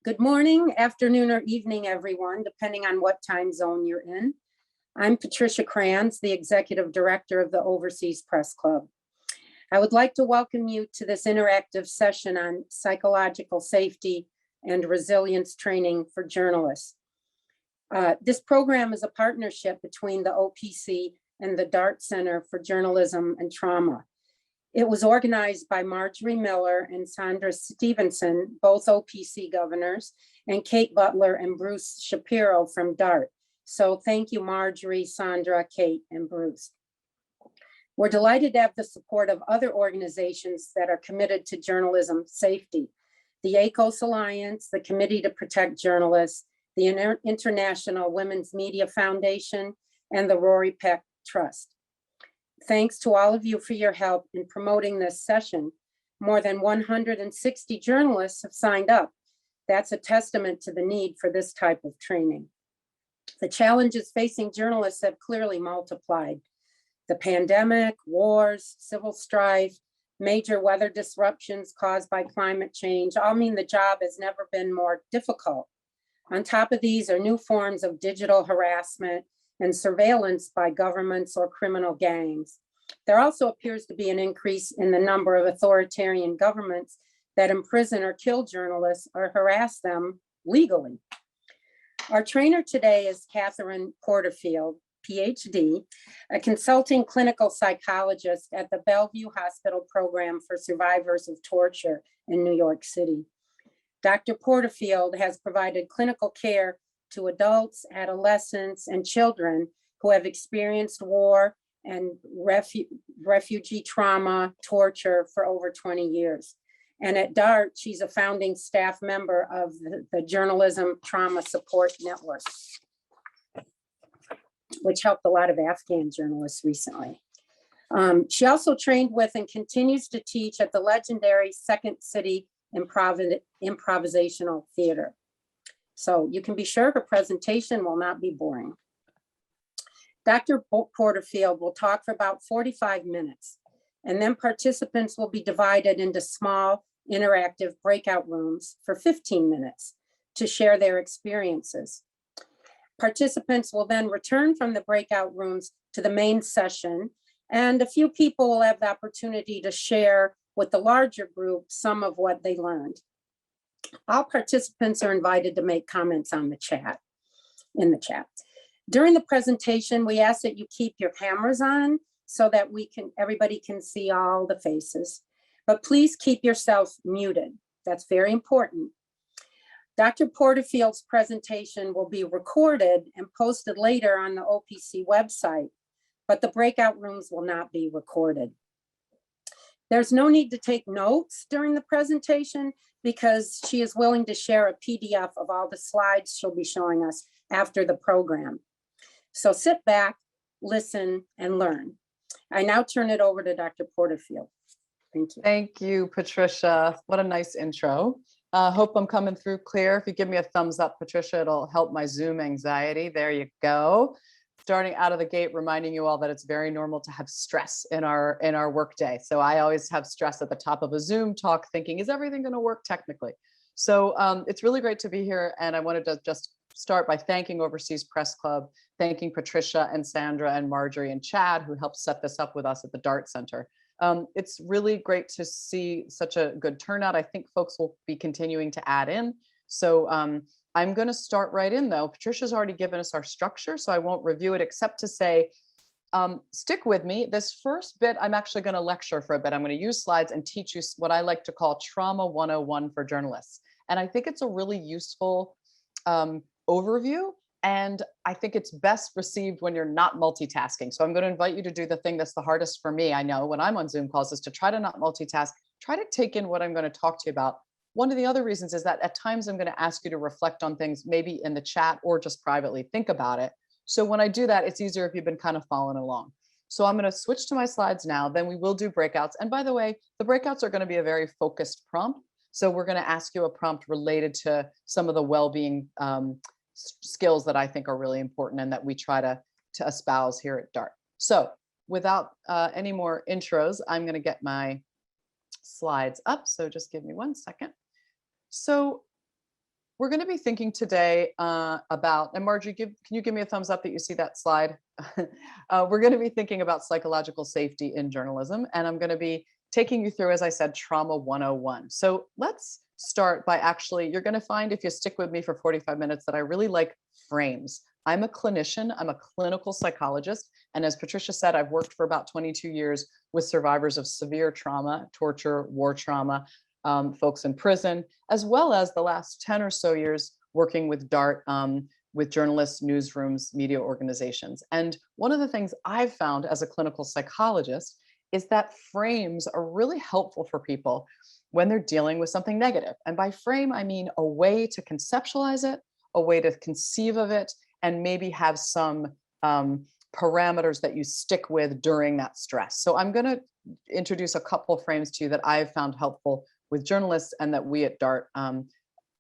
Good morning, afternoon, or evening, everyone, depending on what time zone you're in. I'm Patricia Kranz, the Executive Director of the Overseas Press Club. I would like to welcome you to this interactive session on psychological safety and resilience training for journalists. This program is a partnership between the OPC and the Dart Center for Journalism and Trauma. It was organized by Marjorie Miller and Sandra Stevenson, both OPC governors, and Kate Butler and Bruce Shapiro from DART. So thank you, Marjorie, Sandra, Kate, and Bruce. We're delighted to have the support of other organizations that are committed to journalism safety. The ACOS Alliance, the Committee to Protect Journalists, the International Women's Media Foundation, and the Rory Peck Trust. Thanks to all of you for your help in promoting this session. More than 160 journalists have signed up. That's a testament to the need for this type of training. The challenges facing journalists have clearly multiplied. The pandemic, wars, civil strife, major weather disruptions caused by climate change all mean the job has never been more difficult. On top of these are new forms of digital harassment and surveillance by governments or criminal gangs. There also appears to be an increase in the number of authoritarian governments that imprison or kill journalists or harass them legally. Our trainer today is Katherine Porterfield, Ptsd, a consulting clinical psychologist at the Bellevue Hospital Program for Survivors of Torture in New York City. Dr. Porterfield has provided clinical care to adults, adolescents, and children who have experienced war and refugee trauma, torture for over 20 years. And at DART, she's a founding staff member of the Journalism Trauma Support Network, which helped a lot of Afghan journalists recently. She also trained with and continues to teach at the legendary Second City Improvisational Theater. So you can be sure her presentation will not be boring. Dr. Porterfield will talk for about 45 minutes, and then participants will be divided into small interactive breakout rooms for 15 minutes to share their experiences. Participants will then return from the breakout rooms to the main session, and a few people will have the opportunity to share with the larger group some of what they learned. All participants are invited to make comments on the chat, in the chat. During the presentation, we ask that you keep your cameras on so that everybody can see all the faces, but please keep yourself muted. That's very important. Dr. Porterfield's presentation will be recorded and posted later on the OPC website, but the breakout rooms will not be recorded. There's no need to take notes during the presentation because she is willing to share a PDF of all the slides she'll be showing us after the program. So sit back, listen, and learn. I now turn it over to Dr. Porterfield. Thank you. Thank you, Patricia. What a nice intro. Hope I'm coming through clear. If you give me a thumbs up, Patricia, it'll help my Zoom anxiety. There you go. Starting out of the gate, reminding you all that it's very normal to have stress in our workday. So I always have stress at the top of a Zoom talk thinking, is everything going to work technically? So it's really great to be here. And I wanted to just start by thanking Overseas Press Club, thanking Patricia and Sandra and Marjorie and Chad, who helped set this up with us at the DART Center. It's really great to see such a good turnout. I think folks will be continuing to add in. So I'm going to start right in though. Patricia's already given us our structure, so I won't review it except to say, stick with me. This first bit, I'm actually going to lecture for a bit. I'm going to use slides and teach you what I like to call Trauma 101 for journalists. And I think it's a really useful overview. And I think it's best received when you're not multitasking. So I'm going to invite you to do the thing that's the hardest for me, I know, when I'm on Zoom calls, is to try to not multitask, try to take in what I'm going to talk to you about. One of the other reasons is that at times I'm going to ask you to reflect on things, maybe in the chat or just privately think about it. So when I do that, it's easier if you've been kind of following along. So I'm going to switch to my slides now, then we will do breakouts. And by the way, the breakouts are going to be a very focused prompt. So we're going to ask you a prompt related to some of the well-being skills that I think are really important and that we try to espouse here at DART. So without any more intros, I'm going to get my slides up. So just give me one second. So we're going to be thinking today about, and Margie, can you give me a thumbs up that you see that slide? We're going to be thinking about psychological safety in journalism, and I'm going to be taking you through, as I said, Trauma 101. So let's start by actually, you're going to find if you stick with me for 45 minutes that I really like frames. I'm a clinician, I'm a clinical psychologist, and as Patricia said, I've worked for about 22 years with survivors of severe trauma, torture, war trauma, folks in prison, as well as the last 10 or so years working with DART, with journalists, newsrooms, media organizations. And one of the things I've found as a clinical psychologist is that frames are really helpful for people when they're dealing with something negative. And by frame, I mean a way to conceptualize it, a way to conceive of it, and maybe have some parameters that you stick with during that stress. So I'm going to introduce a couple of frames to you that I've found helpful with journalists and that we at DART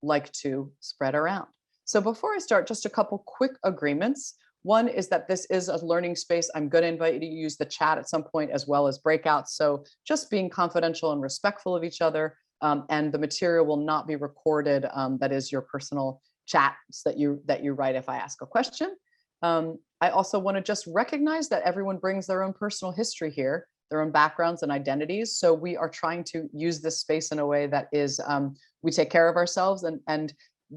like to spread around. So before I start, just a couple quick agreements. One is that this is a learning space. I'm going to invite you to use the chat at some point as well as breakouts. So just being confidential and respectful of each other, and the material will not be recorded. That is your personal chats that you write if I ask a question. I also want to just recognize that everyone brings their own personal history here, their own backgrounds and identities. So we are trying to use this space in a way that is, we take care of ourselves, and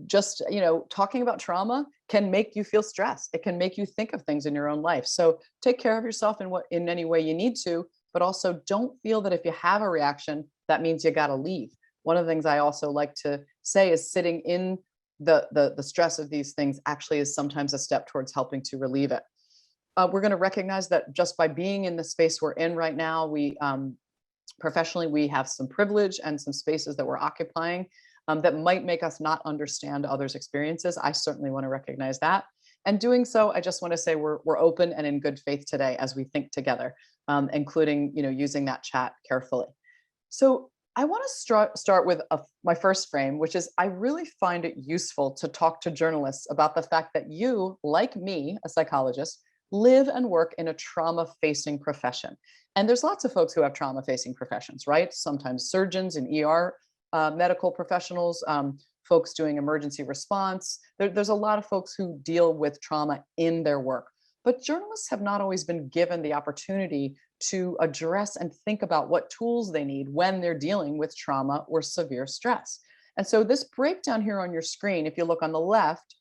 just, talking about trauma can make you feel stressed. It can make you think of things in your own life. So take care of yourself in any way you need to, but also don't feel that if you have a reaction, that means you got to leave. One of the things I also like to say is sitting in the stress of these things actually is sometimes a step towards helping to relieve it. We're going to recognize that just by being in the space we're in right now, we professionally, we have some privilege and some spaces that we're occupying that might make us not understand others' experiences. I certainly want to recognize that. And doing so, I just want to say we're open and in good faith today as we think together, including using that chat carefully. So I want to start with my first frame, which is I really find it useful to talk to journalists about the fact that you, like me, a psychologist, live and work in a trauma-facing profession. And there's lots of folks who have trauma-facing professions, right? Sometimes surgeons and ER medical professionals, folks doing emergency response. There's a lot of folks who deal with trauma in their work. But journalists have not always been given the opportunity to address and think about what tools they need when they're dealing with trauma or severe stress. And so this breakdown here on your screen, if you look on the left,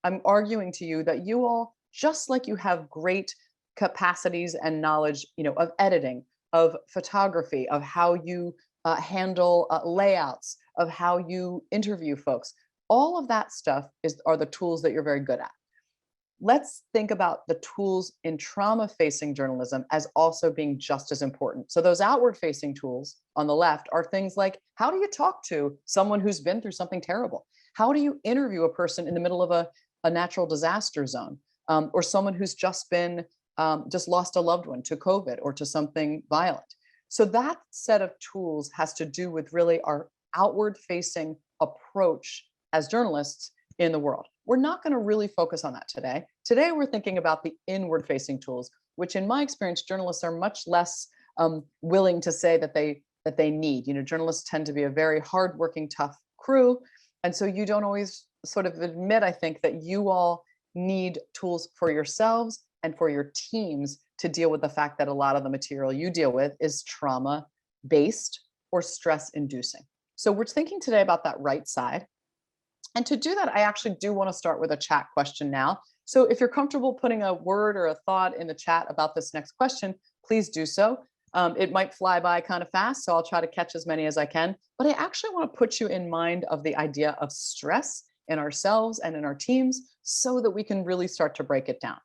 I'm arguing to you that you all, just like you have great capacities and knowledge, of editing, of photography, of how you handle layouts, of how you interview folks, all of that stuff are the tools that you're very good at. Let's think about the tools in trauma-facing journalism as also being just as important. So those outward-facing tools on the left are things like, how do you talk to someone who's been through something terrible? How do you interview a person in the middle of a natural disaster zone, or someone who's just lost a loved one to COVID or to something violent? So that set of tools has to do with really our outward-facing approach as journalists in the world. We're not going to really focus on that today. Today, we're thinking about the inward-facing tools, which in my experience, journalists are much less willing to say that they need. Journalists tend to be a very hardworking, tough crew. And so you don't always sort of admit, I think, that you all need tools for yourselves and for your teams to deal with the fact that a lot of the material you deal with is trauma-based or stress-inducing. So we're thinking today about that right side. And to do that, I actually do want to start with a chat question now. So if you're comfortable putting a word or a thought in the chat about this next question, please do so. It might fly by kind of fast, so I'll try to catch as many as I can. But I actually want to put you in mind of the idea of stress in ourselves and in our teams so that we can really start to break it down.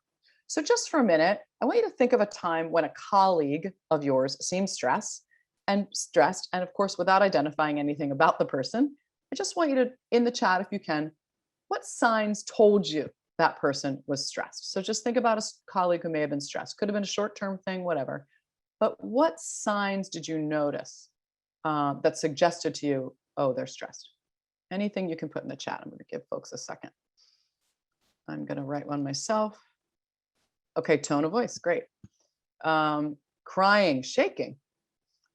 So just for a minute, I want you to think of a time when a colleague of yours seemed stressed, and of course, without identifying anything about the person, I just want you to, in the chat, if you can, what signs told you that person was stressed? So just think about a colleague who may have been stressed. Could have been a short-term thing, whatever. But what signs did you notice that suggested to you, oh, they're stressed? Anything you can put in the chat. I'm going to give folks a second. I'm going to write one myself. Okay, tone of voice, great. Crying, shaking.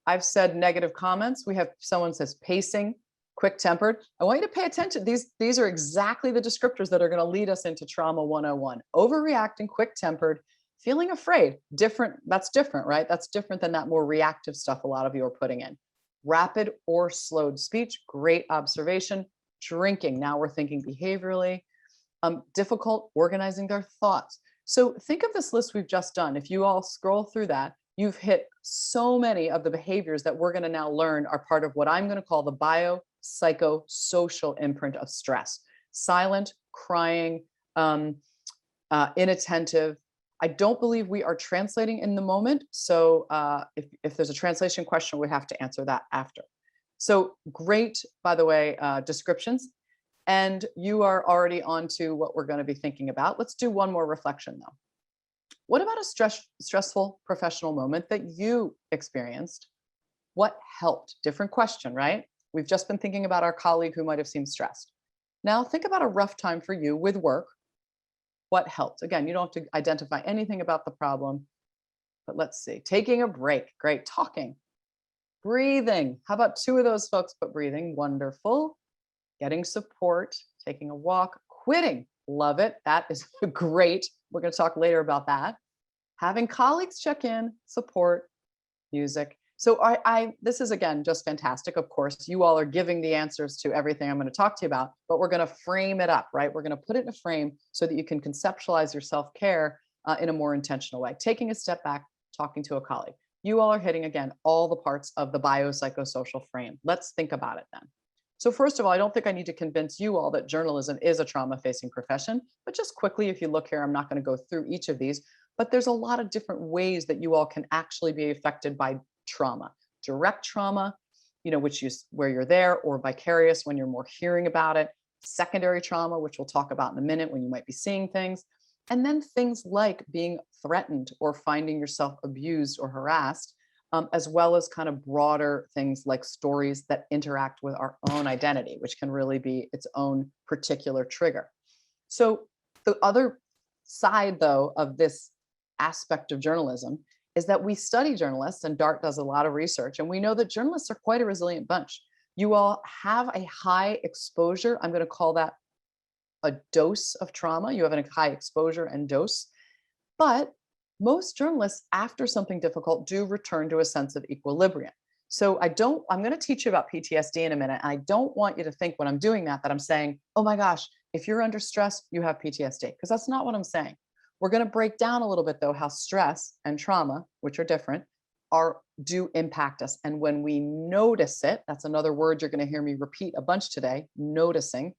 I've said negative comments. We have someone says pacing, quick-tempered. I want you to pay attention. These are exactly the descriptors that are going to lead us into trauma 101. Overreacting, quick-tempered, feeling afraid. Different. That's different, right? That's different than that more reactive stuff a lot of you are putting in. Rapid or slowed speech. Great observation. Drinking. Now we're thinking behaviorally. Difficult organizing their thoughts. So think of this list we've just done. If you all scroll through that, you've hit so many of the behaviors that we're going to now learn are part of what I'm going to call the biopsychosocial imprint of stress. Silent, crying, inattentive. I don't believe we are translating in the moment. So if there's a translation question, we have to answer that after. So great, by the way, descriptions. And you are already on to what we're going to be thinking about. Let's do one more reflection though. What about a stressful professional moment that you experienced? What helped? Different question, right? We've just been thinking about our colleague who might have seemed stressed. Now think about a rough time for you with work. What helped? Again, you don't have to identify anything about the problem, but let's see. Taking a break, great. Talking, breathing. How about two of those folks, but breathing? Wonderful. Getting support, taking a walk, quitting. Love it. That is great. We're going to talk later about that. Having colleagues check in, support, music. So this is, again, just fantastic. Of course, you all are giving the answers to everything I'm going to talk to you about, but we're going to frame it up, right? We're going to put it in a frame so that you can conceptualize your self-care in a more intentional way. Taking a step back, talking to a colleague. You all are hitting, again, all the parts of the biopsychosocial frame. Let's think about it then. So first of all, I don't think I need to convince you all that journalism is a trauma-facing profession, but just quickly, if you look here, I'm not going to go through each of these, but there's a lot of different ways that you all can actually be affected by trauma. Direct trauma, which is where you're there, or vicarious when you're more hearing about it. Secondary trauma, which we'll talk about in a minute when you might be seeing things. And then things like being threatened or finding yourself abused or harassed. As well as kind of broader things like stories that interact with our own identity, which can really be its own particular trigger. So the other side, though, of this aspect of journalism is that we study journalists, and DART does a lot of research, and we know that journalists are quite a resilient bunch. You all have a high exposure. I'm going to call that a dose of trauma. You have a high exposure and dose, but most journalists, after something difficult, do return to a sense of equilibrium. So I'm going to teach you about PTSD in a minute. And I don't want you to think when I'm doing that I'm saying, oh my gosh, if you're under stress, you have PTSD, because that's not what I'm saying. We're going to break down a little bit though, how stress and trauma, which are different, do impact us. And when we notice it, that's another word you're going to hear me repeat a bunch today, noticing,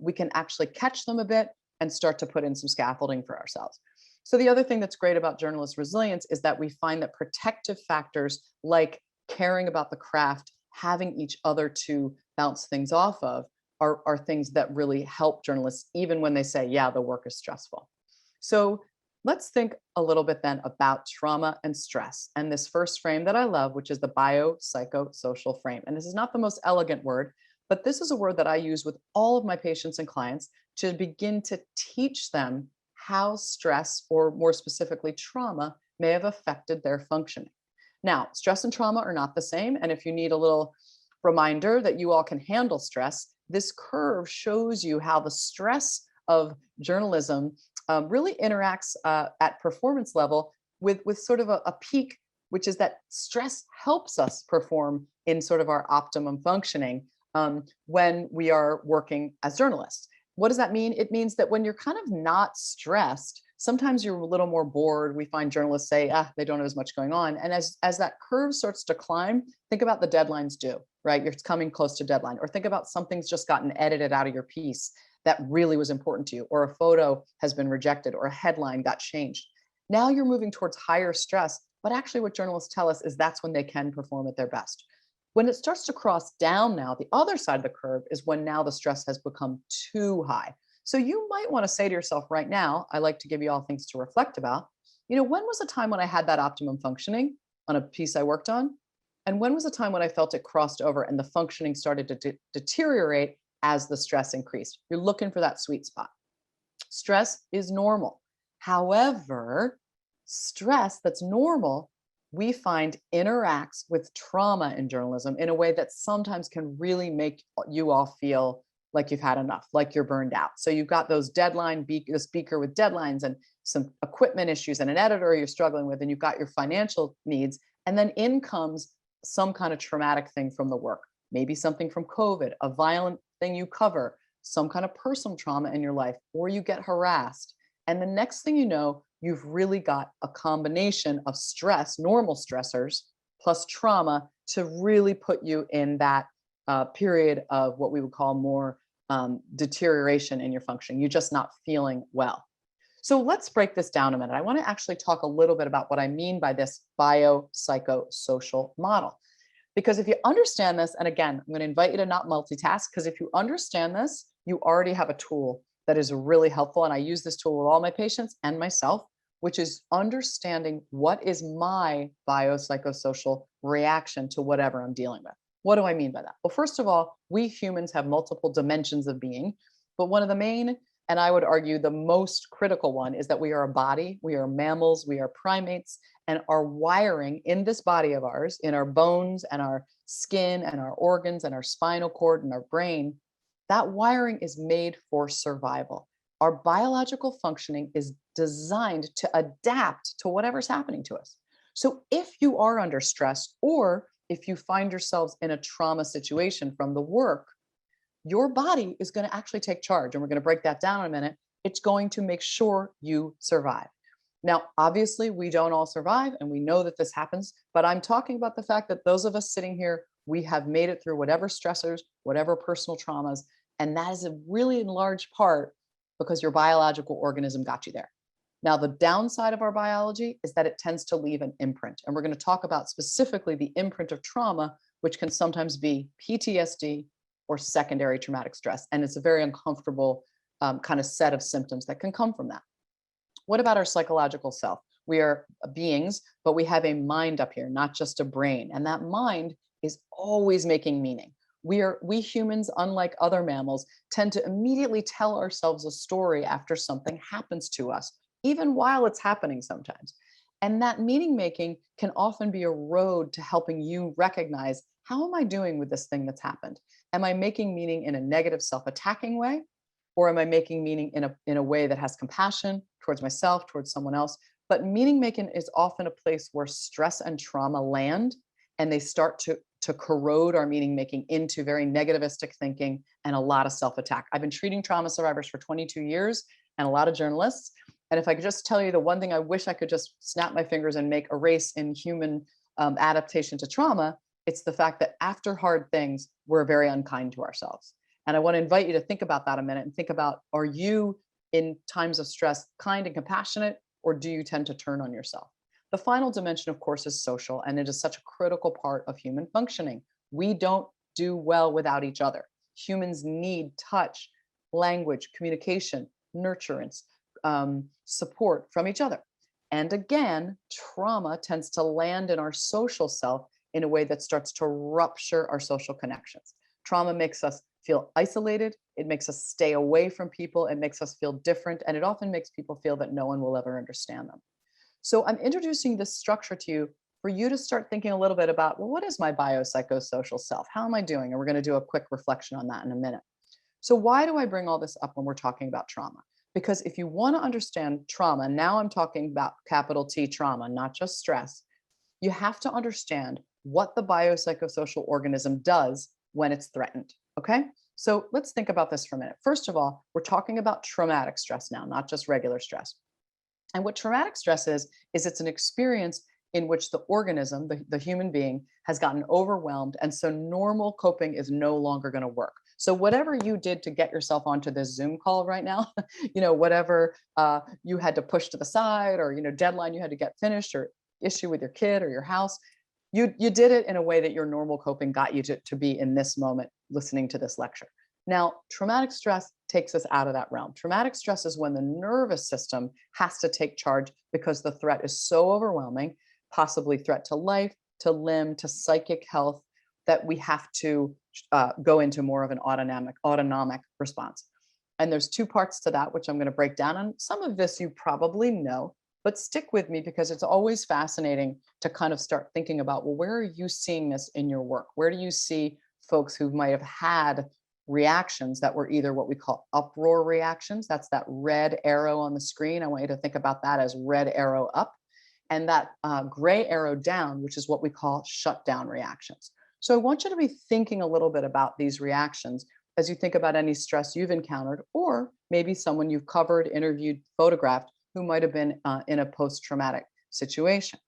we can actually catch them a bit and start to put in some scaffolding for ourselves. So the other thing that's great about journalist resilience is that we find that protective factors like caring about the craft, having each other to bounce things off of are things that really help journalists, even when they say, yeah, the work is stressful. So let's think a little bit then about trauma and stress. And this first frame that I love, which is the biopsychosocial frame. And this is not the most elegant word, but this is a word that I use with all of my patients and clients to begin to teach them how stress, or more specifically trauma, may have affected their functioning. Now, stress and trauma are not the same. And if you need a little reminder that you all can handle stress, this curve shows you how the stress of journalism really interacts at performance level with sort of a peak, which is that stress helps us perform in sort of our optimum functioning when we are working as journalists. What does that mean? It means that when you're kind of not stressed, sometimes you're a little more bored. We find journalists say, they don't have as much going on. And as that curve starts to climb, think about the deadlines due, right? You're coming close to deadline, or think about something's just gotten edited out of your piece that really was important to you, or a photo has been rejected, or a headline got changed. Now you're moving towards higher stress, but actually what journalists tell us is that's when they can perform at their best. When it starts to cross down now, the other side of the curve is when now the stress has become too high. So you might want to say to yourself right now, I like to give you all things to reflect about, when was a time when I had that optimum functioning on a piece I worked on? And when was a time when I felt it crossed over and the functioning started to deteriorate as the stress increased? You're looking for that sweet spot. Stress is normal. However, stress that's normal we find interacts with trauma in journalism in a way that sometimes can really make you all feel like you've had enough, like you're burned out. So you've got those the speaker with deadlines and some equipment issues and an editor you're struggling with, and you've got your financial needs. And then in comes some kind of traumatic thing from the work, maybe something from COVID, a violent thing you cover, some kind of personal trauma in your life, or you get harassed. And the next thing you know, you've really got a combination of stress, normal stressors, plus trauma to really put you in that period of what we would call more deterioration in your functioning. You're just not feeling well. So let's break this down a minute. I want to actually talk a little bit about what I mean by this biopsychosocial model. Because if you understand this, and again, I'm going to invite you to not multitask, because if you understand this, you already have a tool that is really helpful. And I use this tool with all my patients and myself, which is understanding what is my biopsychosocial reaction to whatever I'm dealing with. What do I mean by that? Well, first of all, we humans have multiple dimensions of being, but one of the main, and I would argue the most critical one, is that we are a body, we are mammals, we are primates, and our wiring in this body of ours, in our bones and our skin and our organs and our spinal cord and our brain, that wiring is made for survival. Our biological functioning is designed to adapt to whatever's happening to us. So if you are under stress, or if you find yourselves in a trauma situation from the work, your body is going to actually take charge. And we're going to break that down in a minute. It's going to make sure you survive. Now, obviously, we don't all survive, and we know that this happens, but I'm talking about the fact that those of us sitting here, we have made it through whatever stressors, whatever personal traumas, and that is a really in large part because your biological organism got you there. Now, the downside of our biology is that it tends to leave an imprint, and we're going to talk about specifically the imprint of trauma, which can sometimes be PTSD or secondary traumatic stress, and it's a very uncomfortable kind of set of symptoms that can come from that. What about our psychological self? We are beings, but we have a mind up here, not just a brain. And that mind is always making meaning. We humans, unlike other mammals, tend to immediately tell ourselves a story after something happens to us, even while it's happening sometimes. And that meaning making can often be a road to helping you recognize, how am I doing with this thing that's happened? Am I making meaning in a negative self-attacking way? Or am I making meaning in a way that has compassion towards myself, towards someone else? But meaning making is often a place where stress and trauma land, and they start to corrode our meaning making into very negativistic thinking and a lot of self-attack. I've been treating trauma survivors for 22 years and a lot of journalists. And if I could just tell you the one thing I wish I could just snap my fingers and make erase in human adaptation to trauma, it's the fact that after hard things, we're very unkind to ourselves. And I want to invite you to think about that a minute and think about, are you in times of stress kind and compassionate, or do you tend to turn on yourself? The final dimension, of course, is social, and it is such a critical part of human functioning. We don't do well without each other. Humans need touch, language, communication, nurturance, support from each other. And again, trauma tends to land in our social self in a way that starts to rupture our social connections. Trauma makes us feel isolated. It makes us stay away from people. It makes us feel different. And it often makes people feel that no one will ever understand them. So I'm introducing this structure to you for you to start thinking a little bit about, well, what is my biopsychosocial self? How am I doing? And we're going to do a quick reflection on that in a minute. So why do I bring all this up when we're talking about trauma? Because if you want to understand trauma, now I'm talking about capital T trauma, not just stress, you have to understand what the biopsychosocial organism does when it's threatened. Okay, so let's think about this for a minute. First of all, we're talking about traumatic stress now, not just regular stress. And what traumatic stress is it's an experience in which the organism, the human being, has gotten overwhelmed. And so normal coping is no longer going to work. So whatever you did to get yourself onto this Zoom call right now, whatever you had to push to the side, or, deadline you had to get finished, or issue with your kid or your house, you did it in a way that your normal coping got you to be in this moment listening to this lecture. Now, traumatic stress takes us out of that realm. Traumatic stress is when the nervous system has to take charge because the threat is so overwhelming, possibly threat to life, to limb, to psychic health, that we have to go into more of an autonomic response. And there's two parts to that, which I'm going to break down. And some of this you probably know, But stick with me because it's always fascinating to kind of start thinking about, well, where are you seeing this in your work? Where do you see folks who might have had reactions that were either what we call uproar reactions? That's that red arrow on the screen. I want you to think about that as red arrow up, and that gray arrow down, which is what we call shutdown reactions. So I want you to be thinking a little bit about these reactions as you think about any stress you've encountered, or maybe someone you've covered, interviewed, photographed who might have been in a post-traumatic situation.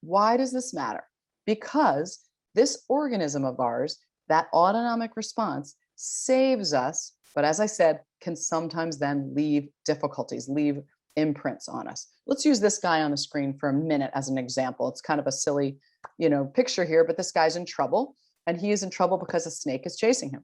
Why does this matter? Because this organism of ours, that autonomic response, saves us, but as I said, can sometimes then leave difficulties, leave imprints on us. Let's use this guy on the screen for a minute as an example. It's kind of a silly, picture here, but this guy's in trouble, and he is in trouble because a snake is chasing him.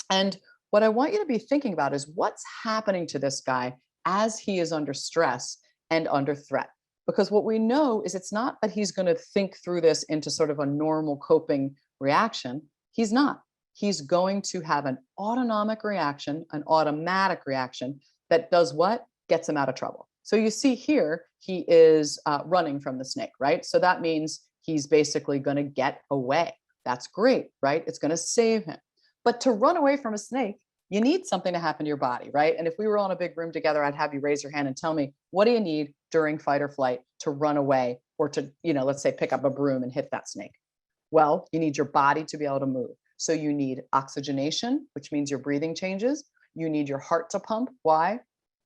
And what I want you to be thinking about is what's happening to this guy as he is under stress and under threat. Because what we know is it's not that he's going to think through this into sort of a normal coping reaction. He's not. He's going to have an autonomic reaction, an automatic reaction that does what? Gets him out of trouble. So you see here, he is running from the snake, right? So that means he's basically going to get away. That's great, right? It's going to save him. But to run away from a snake, you need something to happen to your body, right? And if we were all in a big room together, I'd have you raise your hand and tell me, what do you need during fight or flight to run away, or to, let's say pick up a broom and hit that snake? Well, you need your body to be able to move. So you need oxygenation, which means your breathing changes. You need your heart to pump. Why?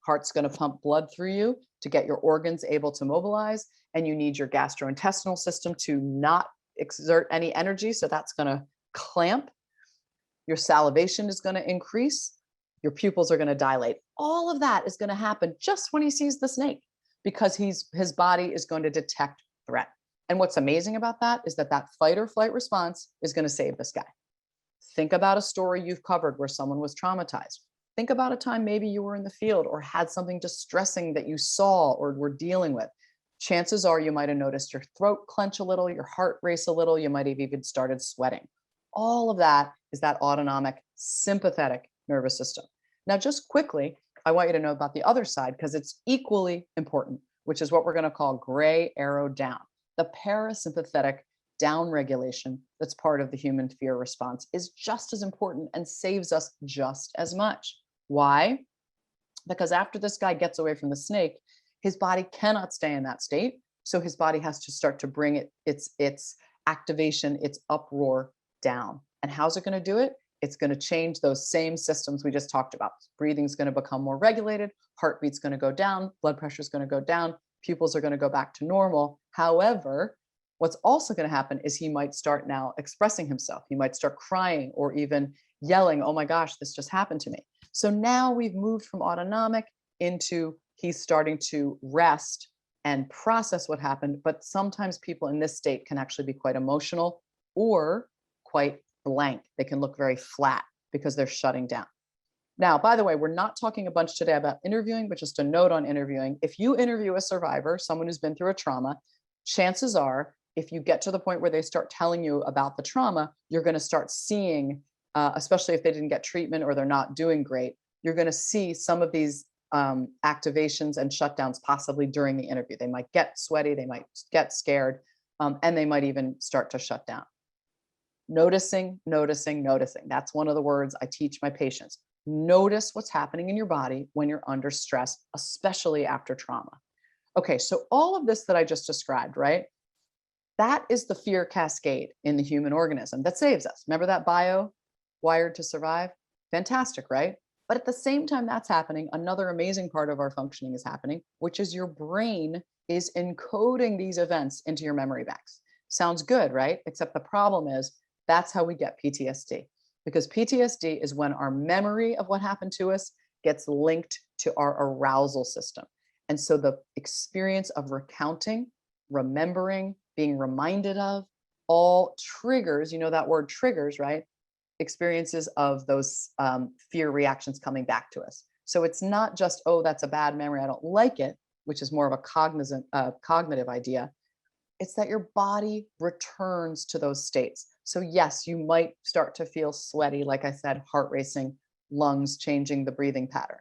Heart's going to pump blood through you to get your organs able to mobilize. And you need your gastrointestinal system to not exert any energy. So that's going to clamp. Your salivation is going to increase. Your pupils are going to dilate. All of that is going to happen just when he sees the snake, because his body is going to detect threat. And what's amazing about that is that fight or flight response is going to save this guy. Think about a story you've covered where someone was traumatized. Think about a time maybe you were in the field or had something distressing that you saw or were dealing with. Chances are you might have noticed your throat clench a little, your heart race a little, you might have even started sweating. All of that is that autonomic sympathetic nervous system. Now, just quickly, I want you to know about the other side because it's equally important, which is what we're going to call gray arrow down. The parasympathetic down regulation that's part of the human fear response is just as important and saves us just as much. Why? Because after this guy gets away from the snake, his body cannot stay in that state. So his body has to start to bring its activation, its uproar down. And how's it going to do it? It's going to change those same systems we just talked about. Breathing's going to become more regulated, heartbeat's going to go down, blood pressure is going to go down, pupils are going to go back to normal. However, what's also going to happen is he might start now expressing himself. He might start crying or even yelling, oh my gosh, this just happened to me. So now we've moved from autonomic into he's starting to rest and process what happened. But sometimes people in this state can actually be quite emotional or quite blank. They can look very flat because they're shutting down. Now, by the way, we're not talking a bunch today about interviewing, but just a note on interviewing. If you interview a survivor, someone who's been through a trauma, chances are, if you get to the point where they start telling you about the trauma, you're going to start seeing, especially if they didn't get treatment or they're not doing great, you're going to see some of these activations and shutdowns possibly during the interview. They might get sweaty, they might get scared, and they might even start to shut down. Noticing, noticing, noticing. That's one of the words I teach my patients. Notice what's happening in your body when you're under stress, especially after trauma. Okay, so all of this that I just described, right? That is the fear cascade in the human organism that saves us. Remember that bio, wired to survive? Fantastic, right? But at the same time that's happening, another amazing part of our functioning is happening, which is your brain is encoding these events into your memory banks. Sounds good, right? Except the problem is that's how we get PTSD. Because PTSD is when our memory of what happened to us gets linked to our arousal system. And so the experience of recounting, remembering, being reminded of, all triggers, you know that word triggers, right? Experiences of those fear reactions coming back to us. So it's not just, oh, that's a bad memory, I don't like it, which is more of a cognitive idea. It's that your body returns to those states. So yes, you might start to feel sweaty, like I said, heart racing, lungs changing the breathing pattern.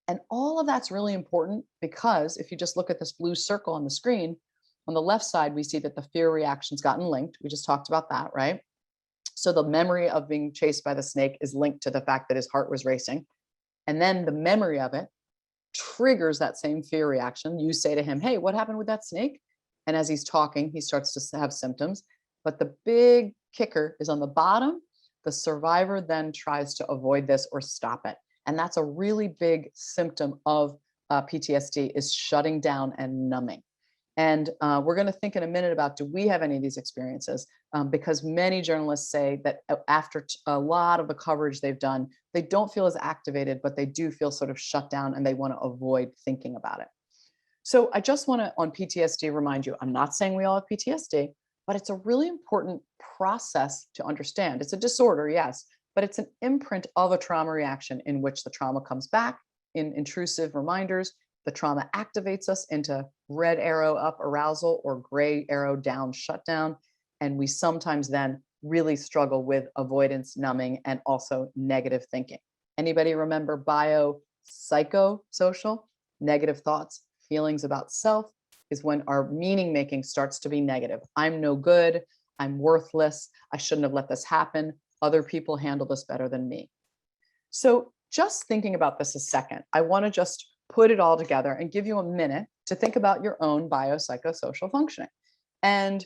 And all of that's really important because if you just look at this blue circle on the screen, on the left side, we see that the fear reaction's gotten linked. We just talked about that, right? So the memory of being chased by the snake is linked to the fact that his heart was racing. And then the memory of it triggers that same fear reaction. You say to him, hey, what happened with that snake? And as he's talking, he starts to have symptoms. But the big kicker is on the bottom. The survivor then tries to avoid this or stop it. And that's a really big symptom of PTSD, is shutting down and numbing. And we're going to think in a minute about, do we have any of these experiences? Because many journalists say that after a lot of the coverage they've done, they don't feel as activated, but they do feel sort of shut down and they want to avoid thinking about it. So I just want to, on PTSD, remind you, I'm not saying we all have PTSD, but it's a really important process to understand. It's a disorder, yes, but it's an imprint of a trauma reaction in which the trauma comes back in intrusive reminders. The trauma activates us into red arrow up arousal or gray arrow down shutdown. And we sometimes then really struggle with avoidance, numbing, and also negative thinking. Anybody remember psychosocial? Negative thoughts, feelings about self is when our meaning making starts to be negative. I'm no good. I'm worthless. I shouldn't have let this happen. Other people handle this better than me. So just thinking about this a second, I want to just put it all together and give you a minute to think about your own biopsychosocial functioning. And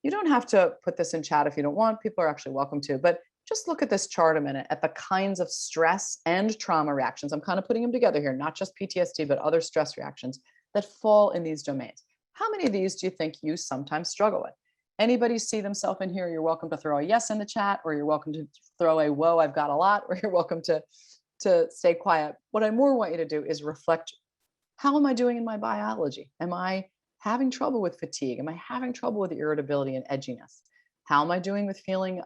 you don't have to put this in chat if you don't want. People are actually welcome to, but just look at this chart a minute at the kinds of stress and trauma reactions. I'm kind of putting them together here, not just PTSD, but other stress reactions that fall in these domains. How many of these do you think you sometimes struggle with? Anybody see themselves in here? You're welcome to throw a yes in the chat, or you're welcome to throw a whoa, I've got a lot, or you're welcome to stay quiet. What I more want you to do is reflect, how am I doing in my biology? Am I having trouble with fatigue? Am I having trouble with irritability and edginess? How am I doing with feeling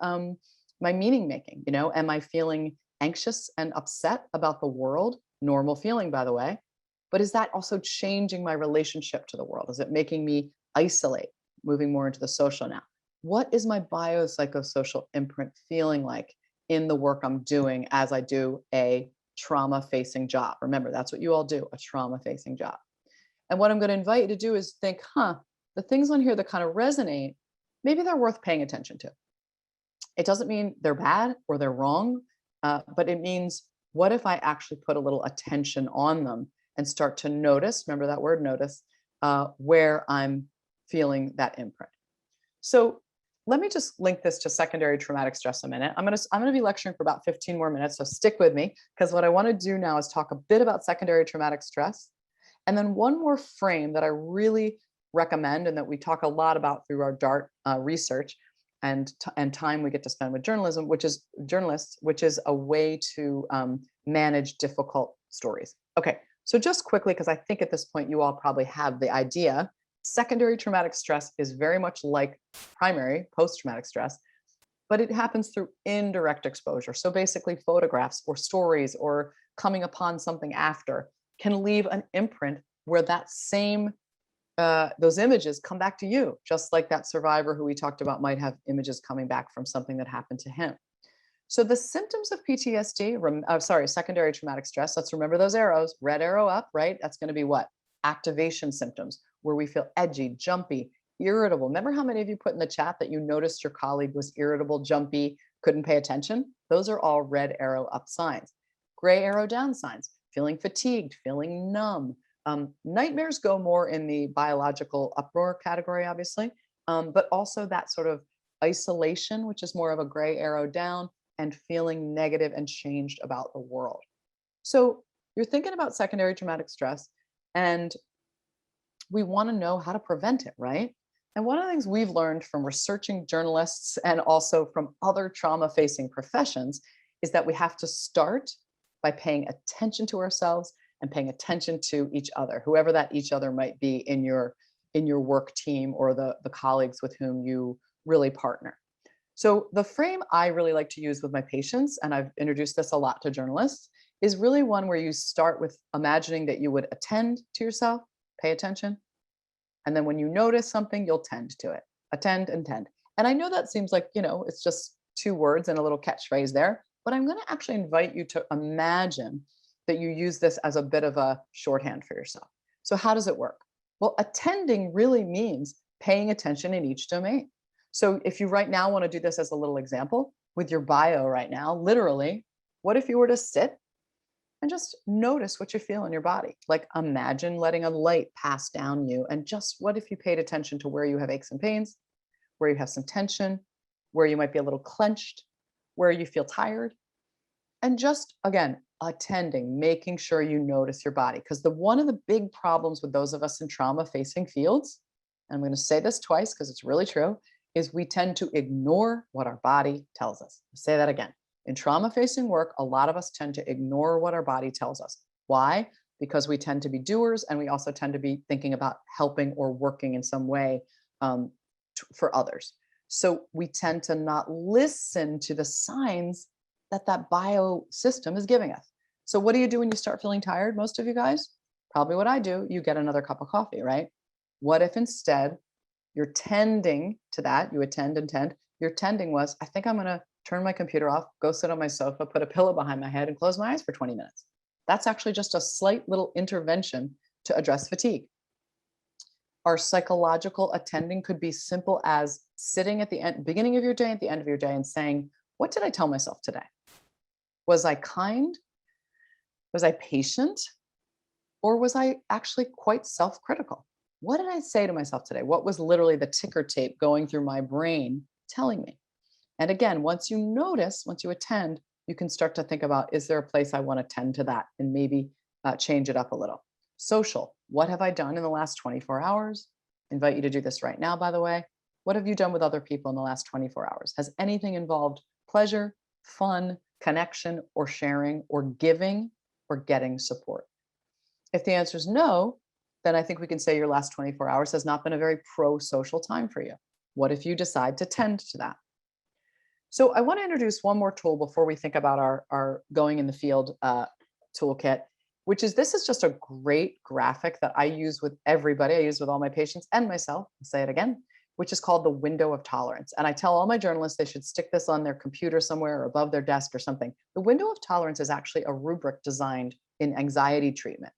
my meaning making? Am I feeling anxious and upset about the world? Normal feeling, by the way. But is that also changing my relationship to the world? Is it making me isolate, moving more into the social now? What is my biopsychosocial imprint feeling like in the work I'm doing as I do a trauma-facing job? Remember, that's what you all do, a trauma-facing job. And what I'm going to invite you to do is think, the things on here that kind of resonate, maybe they're worth paying attention to. It doesn't mean they're bad or they're wrong, but it means, what if I actually put a little attention on them and start to notice, remember that word, notice, where I'm feeling that imprint. So let me just link this to secondary traumatic stress a minute. I'm going to be lecturing for about 15 more minutes, so stick with me, because what I want to do now is talk a bit about secondary traumatic stress. And then one more frame that I really recommend and that we talk a lot about through our DART research and time we get to spend with journalists, which is a way to manage difficult stories. Okay, so just quickly, because I think at this point you all probably have the idea, secondary traumatic stress is very much like primary post-traumatic stress, but it happens through indirect exposure. So basically photographs or stories or coming upon something after can leave an imprint where that same, those images come back to you, just like that survivor who we talked about might have images coming back from something that happened to him. So the symptoms of PTSD, secondary traumatic stress, let's remember those arrows, red arrow up, right? That's going to be what? Activation symptoms, where we feel edgy, jumpy, irritable. Remember how many of you put in the chat that you noticed your colleague was irritable, jumpy, couldn't pay attention? Those are all red arrow up signs. Gray arrow down signs, feeling fatigued, feeling numb. Nightmares go more in the biological uproar category, obviously, but also that sort of isolation, which is more of a gray arrow down, and feeling negative and changed about the world. So you're thinking about secondary traumatic stress, and we want to know how to prevent it, right? And one of the things we've learned from researching journalists and also from other trauma-facing professions is that we have to start by paying attention to ourselves and paying attention to each other, whoever that each other might be in your work team or the colleagues with whom you really partner. So the frame I really like to use with my patients, and I've introduced this a lot to journalists, is really one where you start with imagining that you would attend to yourself, pay attention, and then when you notice something, you'll tend to it. Attend and tend. And I know that seems like, it's just two words and a little catchphrase there, but I'm going to actually invite you to imagine that you use this as a bit of a shorthand for yourself. So how does it work? Well, attending really means paying attention in each domain. So if you right now want to do this as a little example with your bio right now, literally, what if you were to sit and just notice what you feel in your body? Like imagine letting a light pass down you. And just what if you paid attention to where you have aches and pains, where you have some tension, where you might be a little clenched, where you feel tired, and just again, attending, making sure you notice your body. Because one of the big problems with those of us in trauma facing fields, and I'm going to say this twice because it's really true, is we tend to ignore what our body tells us. I'll say that again. In trauma facing work, a lot of us tend to ignore what our body tells us. Why? Because we tend to be doers, and we also tend to be thinking about helping or working in some way for others. So we tend to not listen to the signs that bio system is giving us. So what do you do when you start feeling tired? Most of you guys, probably what I do, you get another cup of coffee, right? What if instead you're tending to that, you attend and tend, your tending was, I think I'm going to turn my computer off, go sit on my sofa, put a pillow behind my head and close my eyes for 20 minutes. That's actually just a slight little intervention to address fatigue. Our psychological attending could be simple as sitting at the beginning of your day, at the end of your day, and saying, what did I tell myself today? Was I kind? Was I patient? Or was I actually quite self-critical? What did I say to myself today? What was literally the ticker tape going through my brain telling me? And again, once you notice, once you attend, you can start to think about, is there a place I want to tend to that and maybe change it up a little? Social, what have I done in the last 24 hours? I invite you to do this right now, by the way. What have you done with other people in the last 24 hours? Has anything involved pleasure, fun, connection, or sharing, or giving, or getting support? If the answer is no, then I think we can say your last 24 hours has not been a very pro-social time for you. What if you decide to tend to that? So I want to introduce one more tool before we think about our going in the field toolkit, which is, this is just a great graphic that I use with everybody. I use with all my patients and myself. I'll say it again, which is called the window of tolerance. And I tell all my journalists they should stick this on their computer somewhere or above their desk or something. The window of tolerance is actually a rubric designed in anxiety treatment.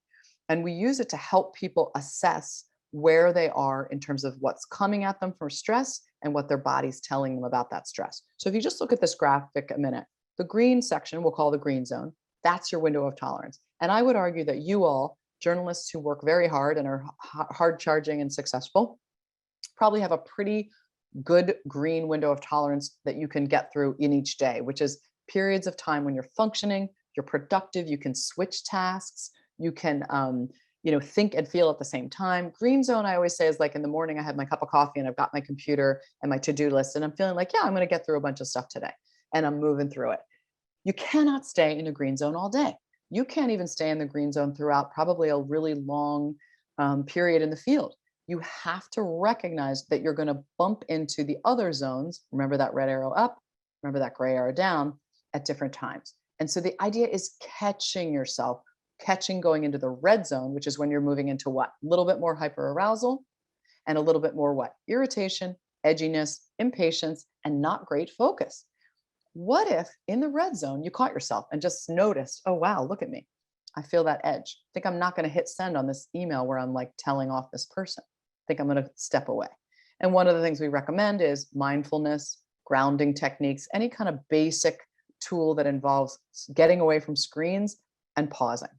And we use it to help people assess where they are in terms of what's coming at them from stress and what their body's telling them about that stress. So if you just look at this graphic a minute, the green section we'll call the green zone. That's your window of tolerance. And I would argue that you all, journalists who work very hard and are hard charging and successful, probably have a pretty good green window of tolerance that you can get through in each day, which is periods of time when you're functioning, you're productive, you can switch tasks, you can think and feel at the same time. Green zone, I always say, is like in the morning, I have my cup of coffee and I've got my computer and my to-do list, and I'm feeling like, yeah, I'm going to get through a bunch of stuff today, and I'm moving through it. You cannot stay in the green zone all day. You can't even stay in the green zone throughout probably a really long period in the field. You have to recognize that you're going to bump into the other zones. Remember that red arrow up, remember that gray arrow down at different times. And so the idea is catching yourself, catching going into the red zone, which is when you're moving into what? A little bit more hyperarousal and a little bit more what? Irritation, edginess, impatience, and not great focus. What if in the red zone you caught yourself and just noticed, oh, wow, look at me. I feel that edge. I think I'm not going to hit send on this email where I'm like telling off this person. I think I'm going to step away. And one of the things we recommend is mindfulness, grounding techniques, any kind of basic tool that involves getting away from screens and pausing.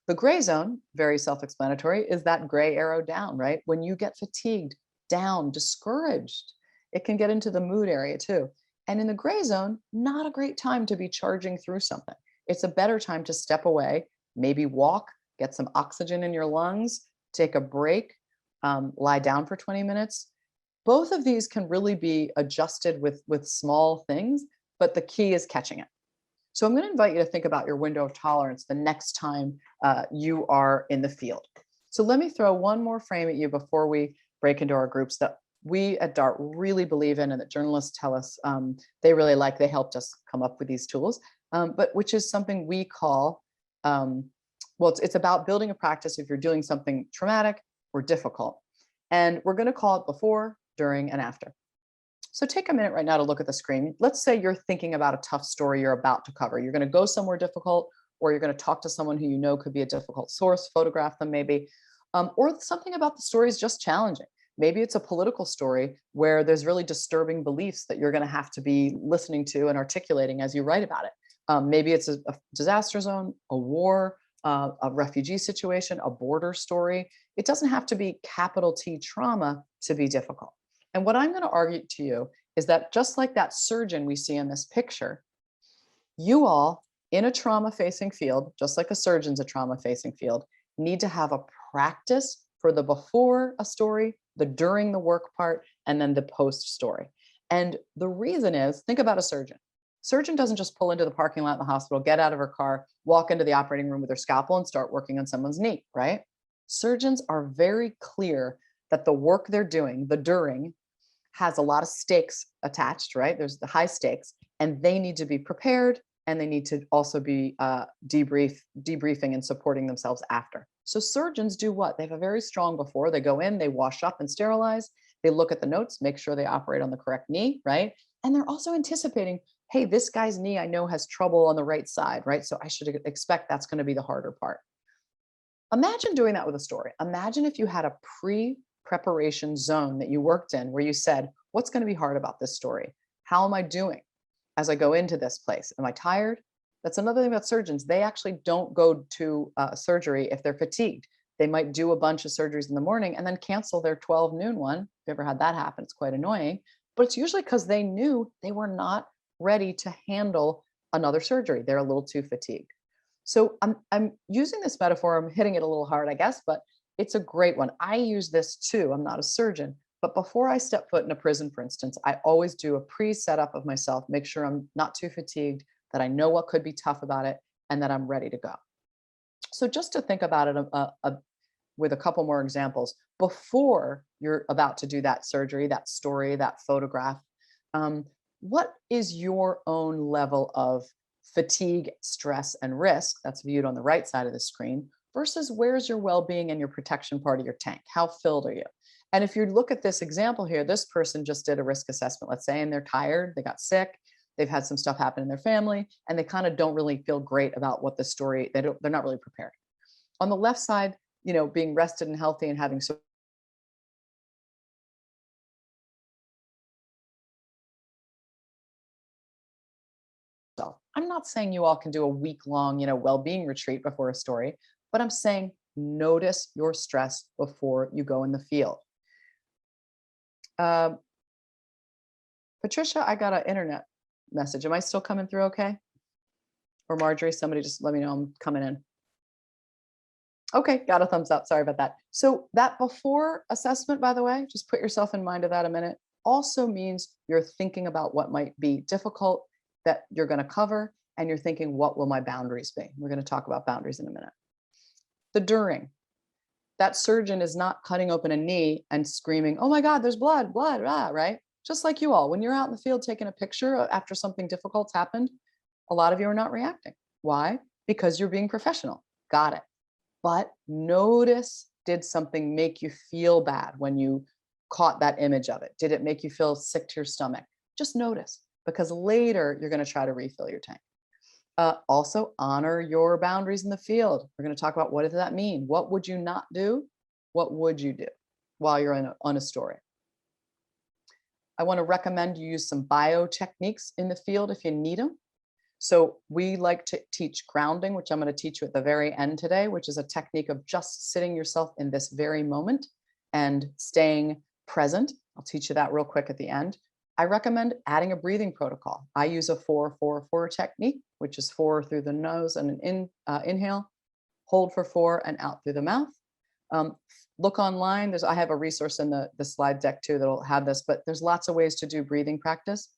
The gray zone, very self-explanatory, is that gray arrow down, right? When you get fatigued, down, discouraged, it can get into the mood area too. And in the gray zone, not a great time to be charging through something. It's a better time to step away, maybe walk, get some oxygen in your lungs, take a break, lie down for 20 minutes. Both of these can really be adjusted with small things, but the key is catching it. So I'm going to invite you to think about your window of tolerance the next time you are in the field. So let me throw one more frame at you before we break into our groups that we at DART really believe in and that journalists tell us they really like. They helped us come up with these tools, but which is something we call, it's about building a practice if you're doing something traumatic or difficult. And we're going to call it before, during, and after. So take a minute right now to look at the screen. Let's say you're thinking about a tough story you're about to cover. You're going to go somewhere difficult, or you're going to talk to someone who you know could be a difficult source, photograph them maybe, or something about the story is just challenging. Maybe it's a political story where there's really disturbing beliefs that you're going to have to be listening to and articulating as you write about it. Maybe it's a disaster zone, a war, a refugee situation, a border story. It doesn't have to be capital T trauma to be difficult. And what I'm going to argue to you is that just like that surgeon we see in this picture, you all in a trauma-facing field, just like a surgeon's a trauma-facing field, need to have a practice for the before a story, the during the work part, and then the post story. And the reason is, think about a surgeon. Surgeon doesn't just pull into the parking lot in the hospital, get out of her car, walk into the operating room with her scalpel and start working on someone's knee, right? Surgeons are very clear that the work they're doing, the during, has a lot of stakes attached, right? There's the high stakes, and they need to be prepared, and they need to also be debriefing and supporting themselves after. So surgeons do what? They have a very strong before. They go in, they wash up and sterilize. They look at the notes, make sure they operate on the correct knee, right? And they're also anticipating, hey, this guy's knee I know has trouble on the right side, right? So I should expect that's going to be the harder part. Imagine doing that with a story. Imagine if you had a pre-preparation zone that you worked in where you said, what's going to be hard about this story? How am I doing as I go into this place? Am I tired? That's another thing about surgeons. They actually don't go to surgery if they're fatigued. They might do a bunch of surgeries in the morning and then cancel their 12 noon one. If you ever had that happen, it's quite annoying. But it's usually because they knew they were not ready to handle another surgery. They're a little too fatigued. So I'm using this metaphor. I'm hitting it a little hard, I guess, but it's a great one. I use this too. I'm not a surgeon, but before I step foot in a prison, for instance, I always do a pre-setup of myself, make sure I'm not too fatigued, that I know what could be tough about it, and that I'm ready to go. So just to think about it with a couple more examples, before you're about to do that surgery, that story, that photograph, what is your own level of fatigue, stress, and risk that's viewed on the right side of the screen versus where's your well-being and your protection part of your tank? How filled are you? And if you look at this example here, this person just did a risk assessment, let's say, and they're tired, they got sick, they've had some stuff happen in their family, and they kind of don't really feel great about what the story, they're not really prepared. On the left side, you know, being rested and healthy and having so I'm not saying you all can do a week-long, you know, well-being retreat before a story, but I'm saying notice your stress before you go in the field. Patricia, I got an internet message. Am I still coming through okay? Or Marjorie, somebody just let me know I'm coming in. Okay, got a thumbs up. Sorry about that. So that before assessment, by the way, just put yourself in mind of that a minute, also means you're thinking about what might be difficult that you're going to cover, and you're thinking, what will my boundaries be? We're going to talk about boundaries in a minute. The during. That surgeon is not cutting open a knee and screaming, oh my God, there's blood, right? Just like you all, when you're out in the field taking a picture after something difficult's happened, a lot of you are not reacting. Why? Because you're being professional. Got it. But notice, did something make you feel bad when you caught that image of it? Did it make you feel sick to your stomach? Just notice, because later you're going to try to refill your tank. Also, honor your boundaries in the field. We're going to talk about what does that mean? What would you not do? What would you do while you're on a story? I want to recommend you use some bio techniques in the field if you need them. So we like to teach grounding, which I'm going to teach you at the very end today, which is a technique of just sitting yourself in this very moment and staying present. I'll teach you that real quick at the end. I recommend adding a breathing protocol. I use a 4-4-4 technique, which is 4 through the nose and an inhale, hold for 4 and out through the mouth. Look online. I have a resource in the slide deck too that'll have this, but there's lots of ways to do breathing practice.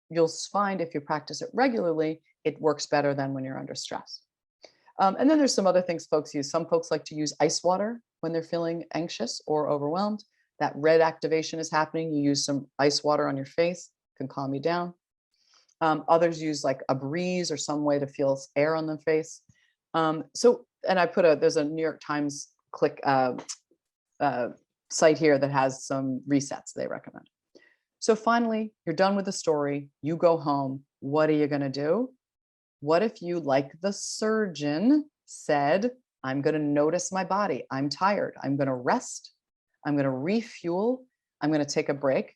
You'll find if you practice it regularly, it works better than when you're under stress. And then there's some other things folks use. Some folks like to use ice water when they're feeling anxious or overwhelmed. That red activation is happening. You use some ice water on your face, can calm you down. Others use like a breeze or some way to feel air on the face. And I there's a New York Times site here that has some resets they recommend. So finally, you're done with the story. You go home. What are you going to do? What if you, like the surgeon, said, I'm going to notice my body. I'm tired. I'm going to rest. I'm going to refuel. I'm going to take a break.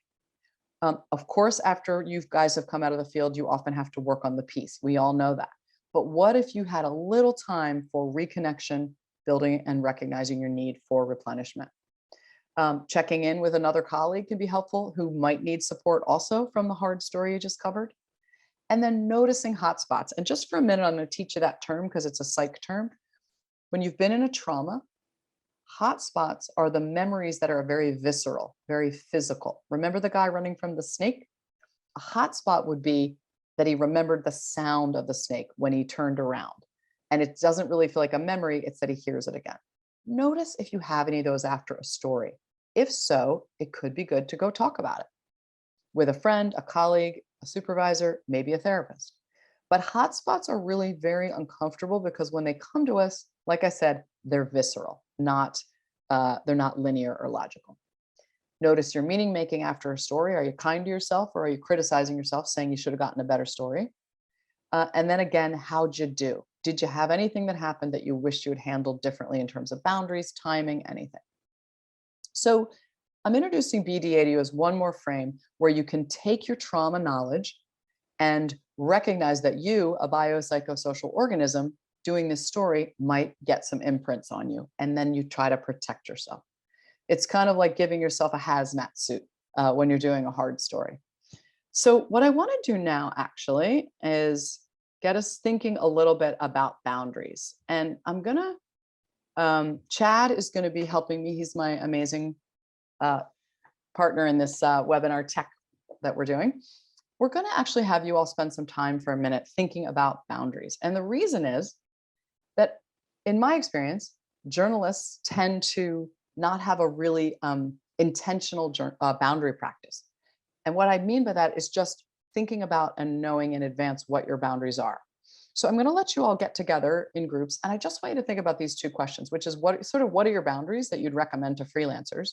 Of course, after you guys have come out of the field, you often have to work on the piece. We all know that. But what if you had a little time for reconnection, building and recognizing your need for replenishment? Checking in with another colleague can be helpful who might need support also from the hard story you just covered. And then noticing hotspots. And just for a minute, I'm going to teach you that term because it's a psych term. When you've been in a trauma, hotspots are the memories that are very visceral, very physical. Remember the guy running from the snake? A hotspot would be that he remembered the sound of the snake when he turned around. And it doesn't really feel like a memory, it's that he hears it again. Notice if you have any of those after a story. If so, it could be good to go talk about it with a friend, a colleague, a supervisor, maybe a therapist. But hotspots are really very uncomfortable because when they come to us, like I said, they're visceral, they're not linear or logical. Notice your meaning making after a story. Are you kind to yourself or are you criticizing yourself, saying you should have gotten a better story? And then again, how'd you do? Did you have anything that happened that you wished you had handled differently in terms of boundaries, timing, anything? So I'm introducing BDA to you as one more frame where you can take your trauma knowledge and recognize that you, a biopsychosocial organism, doing this story might get some imprints on you, and then you try to protect yourself. It's kind of like giving yourself a hazmat suit when you're doing a hard story. So what I want to do now actually is get us thinking a little bit about boundaries. And I'm gonna, Chad is going to be helping me. He's my amazing partner in this webinar tech that we're doing. We're going to actually have you all spend some time for a minute thinking about boundaries. And the reason is that in my experience, journalists tend to not have a really intentional boundary practice. And what I mean by that is just thinking about and knowing in advance what your boundaries are. So I'm going to let you all get together in groups. And I just want you to think about these two questions, which is what are your boundaries that you'd recommend to freelancers?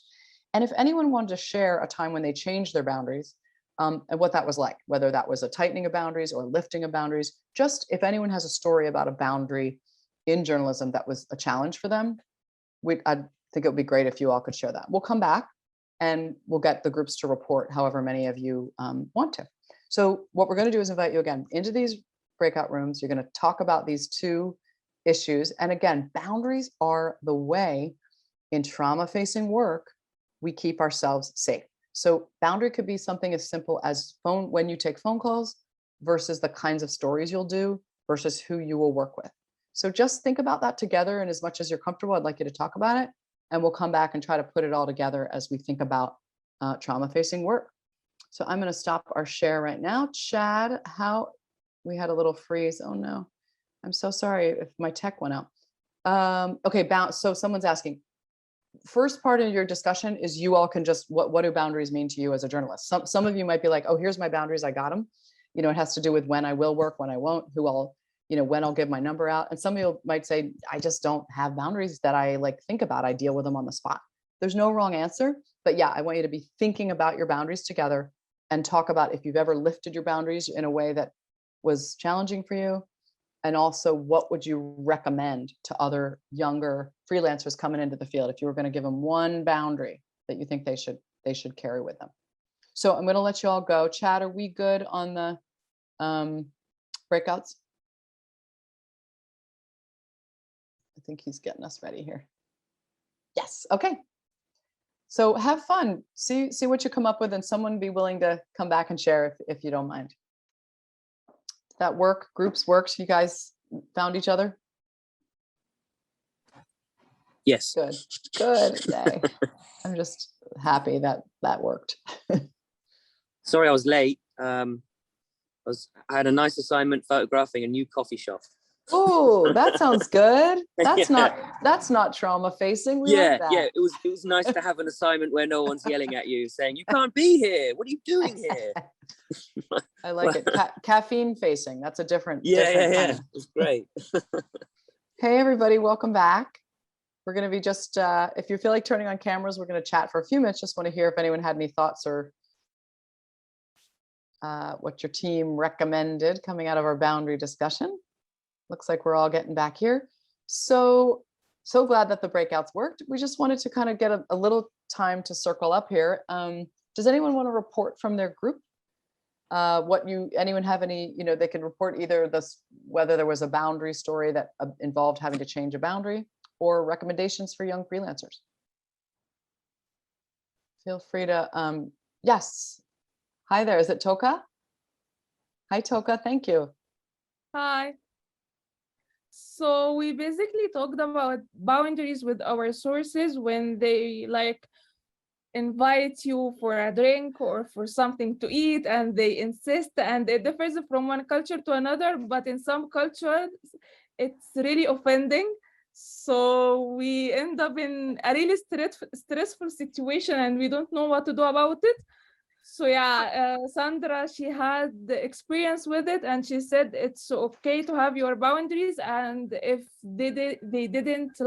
And if anyone wanted to share a time when they changed their boundaries and what that was like, whether that was a tightening of boundaries or lifting of boundaries, just if anyone has a story about a boundary in journalism that was a challenge for them, I think it would be great if you all could share that. We'll come back and we'll get the groups to report however many of you want to. So what we're going to do is invite you again into these breakout rooms. You're going to talk about these two issues. And again, boundaries are the way in trauma-facing work we keep ourselves safe. So boundary could be something as simple as when you take phone calls versus the kinds of stories you'll do versus who you will work with. So just think about that together, and as much as you're comfortable, I'd like you to talk about it, and we'll come back and try to put it all together as we think about trauma-facing work. So I'm going to stop our share right now. Chad, we had a little freeze. Oh no, I'm so sorry if my tech went out. Okay, so someone's asking, first part of your discussion is you all can just, what do boundaries mean to you as a journalist? Some of you might be like, oh, here's my boundaries, I got them. You know, it has to do with when I will work, when I won't, when I'll give my number out. And some of you might say, I just don't have boundaries that I think about. I deal with them on the spot. There's no wrong answer, but yeah, I want you to be thinking about your boundaries together and talk about if you've ever lifted your boundaries in a way that was challenging for you. And also, what would you recommend to other younger freelancers coming into the field if you were going to give them one boundary that you think they should carry with them? So I'm going to let you all go. Chad, are we good on the breakouts? I think he's getting us ready here. Yes. Okay. So have fun. See what you come up with, and someone be willing to come back and share if you don't mind. Did that work? Groups worked? You guys found each other? Yes. Good. Good. Yay. I'm just happy that worked. Sorry I was late. I had a nice assignment photographing a new coffee shop. Oh, that sounds good. That's Yeah. not trauma facing. Yeah, it was nice to have an assignment where no one's yelling at you saying, you can't be here. What are you doing here? I like it. Caffeine facing. That's a different. Yeah. It's great. Hey, everybody. Welcome back. We're going to be just, if you feel like turning on cameras, we're going to chat for a few minutes. Just want to hear if anyone had any thoughts or what your team recommended coming out of our boundary discussion. Looks like we're all getting back here. So glad that the breakouts worked. We just wanted to kind of get a little time to circle up here. Does anyone want to report from their group? Anyone have any, they can report either whether there was a boundary story that involved having to change a boundary, or recommendations for young freelancers. Feel free to, yes. Hi there, is it Toka? Hi Toka, thank you. Hi. So we basically talked about boundaries with our sources when they invite you for a drink or for something to eat, and they insist, and it differs from one culture to another, but in some cultures it's really offending. So we end up in a really stressful situation and we don't know what to do about it. So yeah, Sandra, she had the experience with it, and she said it's okay to have your boundaries, and if they didn't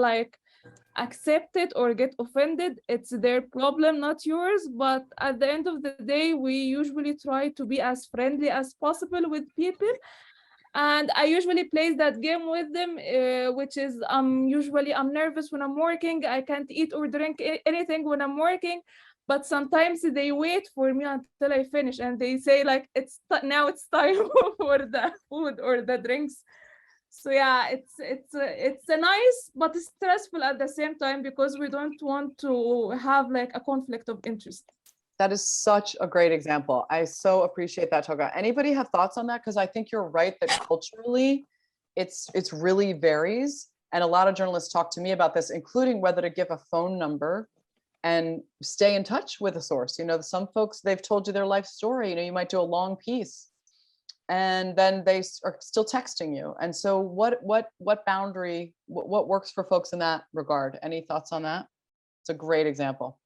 accept it or get offended, it's their problem, not yours. But at the end of the day, we usually try to be as friendly as possible with people. And I usually play that game with them, which is I'm nervous when I'm working. I can't eat or drink anything when I'm working. But sometimes they wait for me until I finish, and they say now it's time for the food or the drinks. So yeah, it's a nice but stressful at the same time, because we don't want to have a conflict of interest. That is such a great example. I so appreciate that, Toga. Anybody have thoughts on that? Because I think you're right that culturally, it's really varies. And a lot of journalists talk to me about this, including whether to give a phone number and stay in touch with a source. Some folks, they've told you their life story. You might do a long piece, and then they are still texting you. And so what boundary, what works for folks in that regard? Any thoughts on that? It's a great example.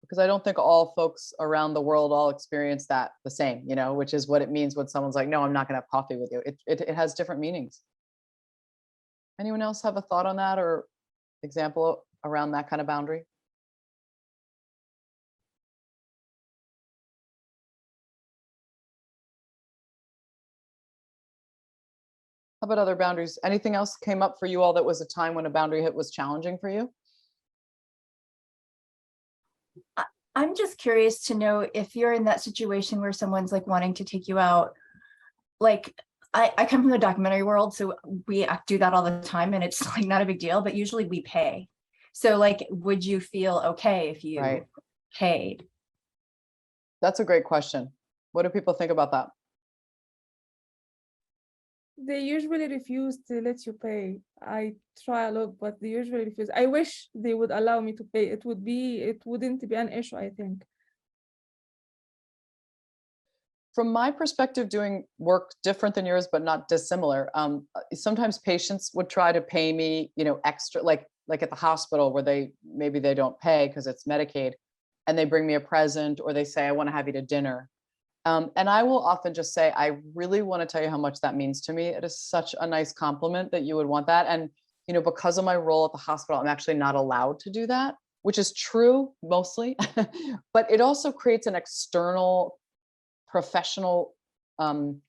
Because I don't think all folks around the world all experience that the same, which is what it means when someone's like, no, I'm not gonna have coffee with you. It has different meanings. Anyone else have a thought on that or example around that kind of boundary? How about other boundaries? Anything else came up for you all that was a time when a boundary hit was challenging for you? I'm just curious to know if you're in that situation where someone's wanting to take you out. I come from the documentary world, so we do that all the time, and it's not a big deal, but usually we pay. So would you feel okay if you paid? That's a great question. What do people think about that? They usually refuse to let you pay. I try a lot, but they usually refuse. I wish they would allow me to pay. It wouldn't be an issue, I think. From my perspective, doing work different than yours, but not dissimilar. Sometimes patients would try to pay me, extra, like at the hospital where maybe they don't pay because it's Medicaid, and they bring me a present, or they say, I want to have you to dinner. And I will often just say, I really want to tell you how much that means to me. It is such a nice compliment that you would want that. And, because of my role at the hospital, I'm actually not allowed to do that, which is true mostly, but it also creates an external professional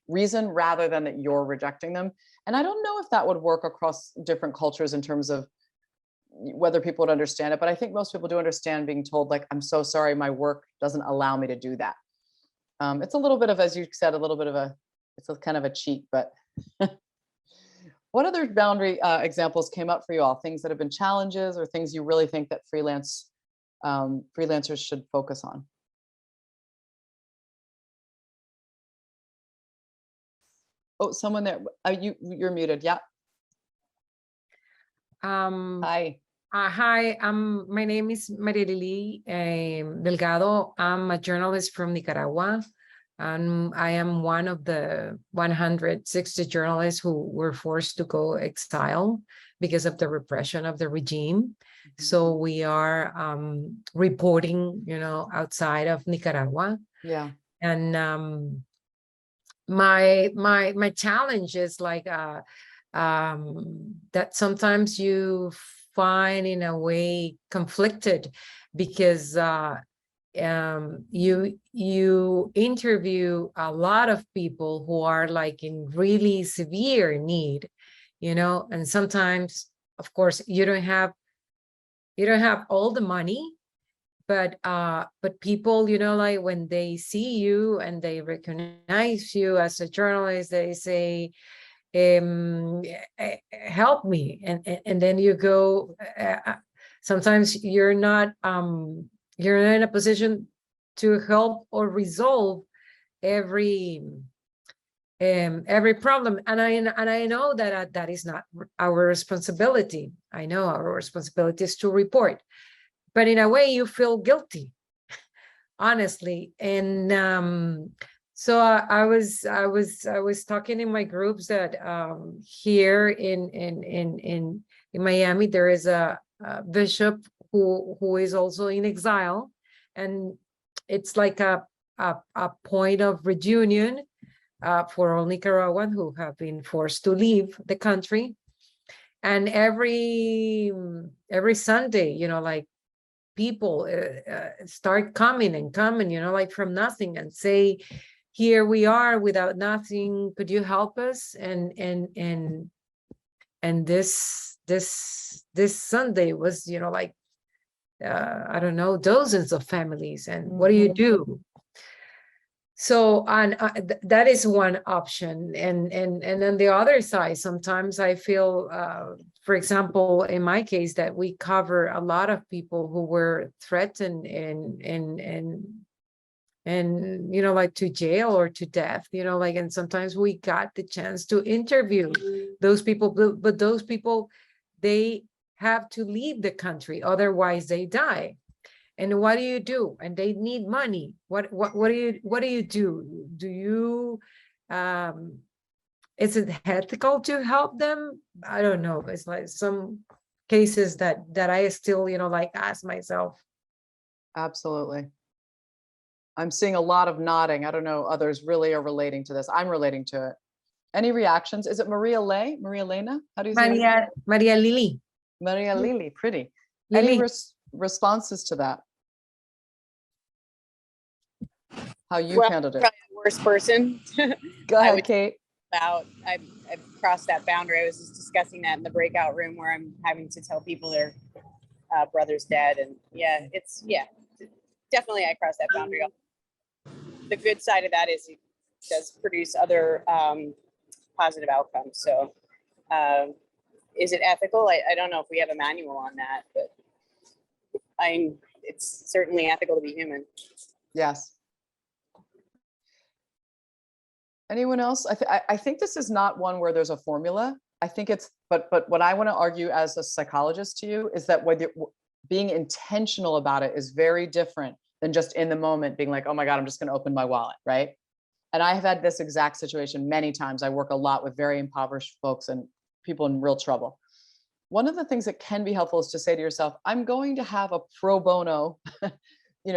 reason rather than that you're rejecting them. And I don't know if that would work across different cultures in terms of whether people would understand it, but I think most people do understand being told I'm so sorry, my work doesn't allow me to do that. It's a little bit of, as you said, it's a kind of a cheat, but what other boundary examples came up for you all? Things that have been challenges or things you really think that freelancers should focus on? Oh, someone there. You're muted. Yeah. Hi. Hi, my name is Marilili Delgado. I'm a journalist from Nicaragua, and I am one of the 160 journalists who were forced to go exile because of the repression of the regime. So we are reporting, outside of Nicaragua. Yeah. And my challenge is that sometimes you find in a way conflicted, because you interview a lot of people who are like in really severe need, you know, and sometimes, of course, you don't have all the money, but people, you know, like when they see you and they recognize you as a journalist, they say, help me, and then you go. Sometimes you're not in a position to help or resolve every problem, and I know that that is not our responsibility. I know our responsibility is to report, but in a way you feel guilty, honestly. And so I was talking in my groups that here in Miami there is a bishop who is also in exile, and it's like a point of reunion for all Nicaraguans who have been forced to leave the country. And every Sunday, you know, like people start coming and coming, you know, like from nothing, and say, here we are without nothing, could you help us? And this Sunday was, you know, like I don't know, dozens of families. And what do you do? So that is one option. And then the other side, sometimes I feel, for example, in my case, that we cover a lot of people who were threatened and you know, like to jail or to death, you know, like, and sometimes we got the chance to interview those people, but those people, they have to leave the country, otherwise they die. And what do you do? And they need money. What do you do? Do you is it ethical to help them? I don't know. It's like some cases that I still, you know, like ask myself. Absolutely. I'm seeing a lot of nodding. I don't know, others really are relating to this. I'm relating to it. Any reactions? Is it Maria Elena? How do you say it? Maria Lily. Maria Lily, pretty. Lily. Any responses to that? How you handled it? Probably the worst person. Go ahead, Kate. I've crossed that boundary. I was just discussing that in the breakout room where I'm having to tell people their brother's dead, and definitely I crossed that boundary. The good side of that is it does produce other positive outcomes. So is it ethical? I don't know if we have a manual on that, but it's certainly ethical to be human. Yes. Anyone else? I think this is not one where there's a formula. I think it's, but what I want to argue as a psychologist to you is that whether being intentional about it is very different than just in the moment being like, oh my God, I'm just going to open my wallet, right? And I have had this exact situation many times. I work a lot with very impoverished folks and people in real trouble. One of the things that can be helpful is to say to yourself, I'm going to have a pro bono,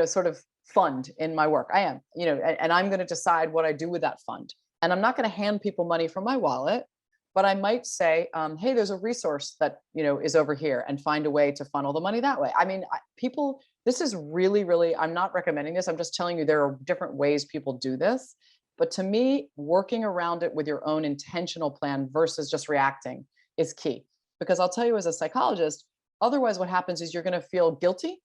sort of fund in my work. I am, and I'm going to decide what I do with that fund. And I'm not going to hand people money from my wallet, but I might say, hey, there's a resource that, is over here, and find a way to funnel the money that way. I mean, people, this is really, really, I'm not recommending this. I'm just telling you there are different ways people do this. But to me, working around it with your own intentional plan versus just reacting is key. Because I'll tell you as a psychologist, otherwise what happens is you're going to feel guilty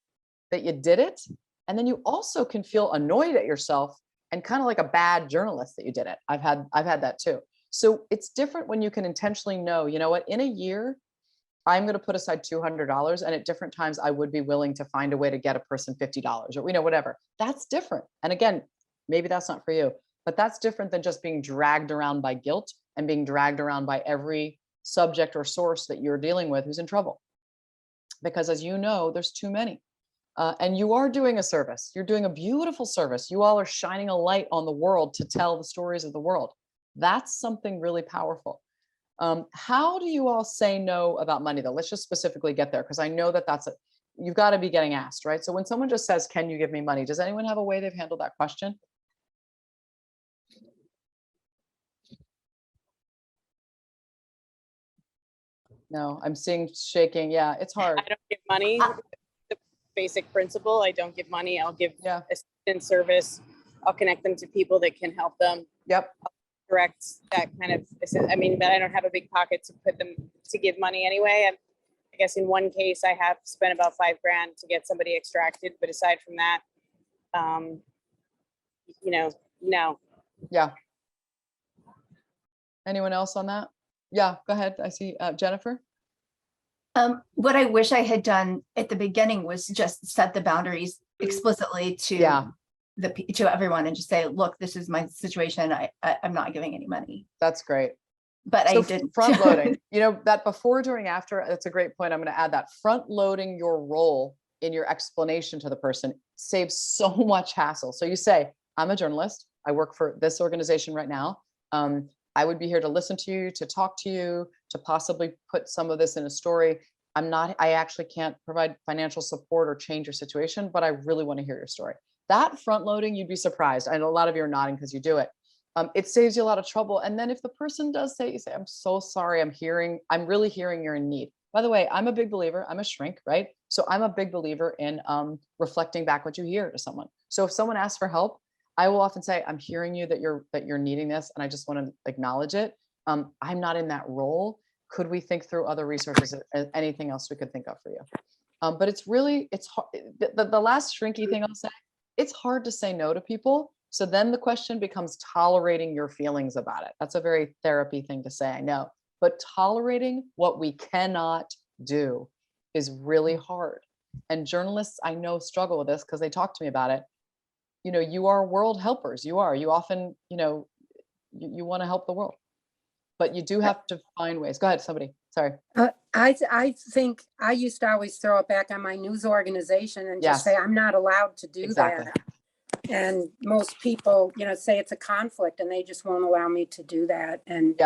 that you did it. And then you also can feel annoyed at yourself and kind of like a bad journalist that you did it. I've had that too. So it's different when you can intentionally know, you know what, in a year, I'm going to put aside $200, and at different times I would be willing to find a way to get a person $50 or, whatever. That's different. And again, maybe that's not for you, but that's different than just being dragged around by guilt and being dragged around by every subject or source that you're dealing with who's in trouble. Because as you know, there's too many. And you are doing a service. You're doing a beautiful service. You all are shining a light on the world to tell the stories of the world. That's something really powerful. How do you all say no about money, though? Let's just specifically get there, because I know that you've got to be getting asked, right? So when someone just says, can you give me money? Does anyone have a way they've handled that question? No, I'm seeing shaking. Yeah, it's hard. I don't give money. basic principle. I don't give money. I'll give Yeah. assistance service. I'll connect them to people that can help them. Yep. Direct that kind of, I mean, but I don't have a big pocket to put them to give money anyway. And I guess in one case I have spent about $5,000 to get somebody extracted. But aside from that, you know, no. Yeah. Anyone else on that? Yeah, go ahead. I see Jennifer. What I wish I had done at the beginning was just set the boundaries explicitly to Yeah. to everyone and just say, look, this is my situation. I'm not giving any money. That's great. But So I didn't. front loading, you know, that before, during, after, that's a great point. I'm going to add that front loading your role in your explanation to the person saves so much hassle. So you say, I'm a journalist. I work for this organization right now. I would be here to listen to you, to talk to you, to possibly put some of this in a story. I actually can't provide financial support or change your situation, but I really want to hear your story. That front loading, you'd be surprised. I know a lot of you are nodding because you do it. It saves you a lot of trouble. And then if the person does say, you say, I'm so sorry, I'm really hearing you're in need. By the way, I'm a big believer, I'm a shrink, right? So I'm a big believer in reflecting back what you hear to someone. So if someone asks for help, I will often say, I'm hearing you that you're needing this, and I just want to acknowledge it. I'm not in that role. Could we think through other resources, anything else we could think of for you? But it's hard. The last shrinky thing I'll say, it's hard to say no to people. So then the question becomes tolerating your feelings about it. That's a very therapy thing to say, I know. But tolerating what we cannot do is really hard. And journalists, I know, struggle with this because they talk to me about it. You know, you are world helpers. You often, you know, you want to help the world, but you do have to find ways. Go ahead, somebody. Sorry. I think I used to always throw it back on my news organization and just say, I'm not allowed to do that. And most people, you know, say it's a conflict and they just won't allow me to do that. And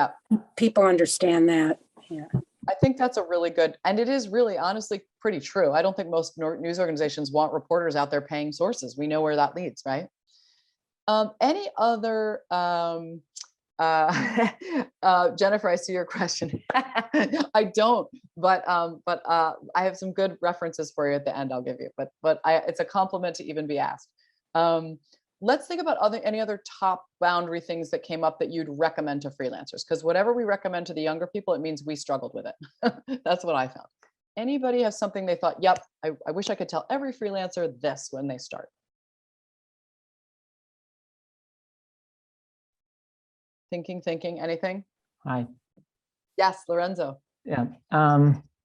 people understand that. Yeah. I think that's a really good, and it is really honestly pretty true. I don't think most news organizations want reporters out there paying sources. We know where that leads, right? Any other, Jennifer, I see your question. I don't, but I have some good references for you at the end. I'll give you, but it's a compliment to even be asked. Let's think about any other top boundary things that came up that you'd recommend to freelancers, because whatever we recommend to the younger people, it means we struggled with it. That's what I found. Anybody have something they thought, yep, I wish I could tell every freelancer this when they start? Thinking, anything? Hi. Yes, Lorenzo. Yeah,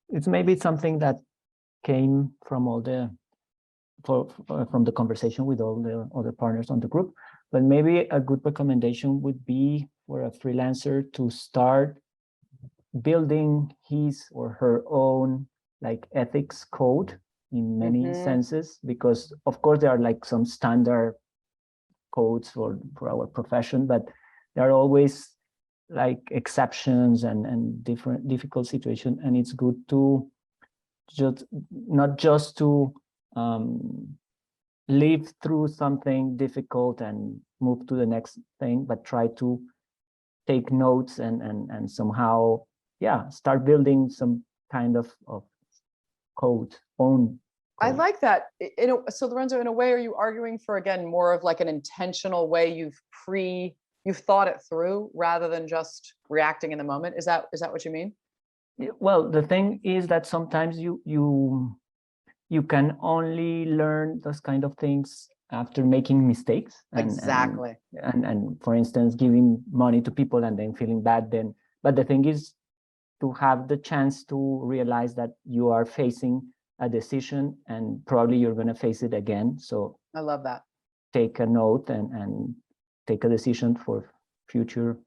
it's maybe something that came from all the from the conversation with all the other partners on the group, but maybe a good recommendation would be for a freelancer to start building his or her own like ethics code in many senses, because of course there are like some standard codes for our profession, but there are always like exceptions and different difficult situations, and it's good to not just to live through something difficult and move to the next thing, but try to take notes and somehow, start building some kind of code, own code. I like that. So Lorenzo, in a way, are you arguing for, again, more of like an intentional way you've thought it through rather than just reacting in the moment? Is that what you mean? Well, the thing is that sometimes you can only learn those kind of things after making mistakes. Exactly. And for instance, giving money to people and then feeling bad then. But the thing is to have the chance to realize that you are facing a decision and probably you're going to face it again. So I love that. Take a note and take a decision for future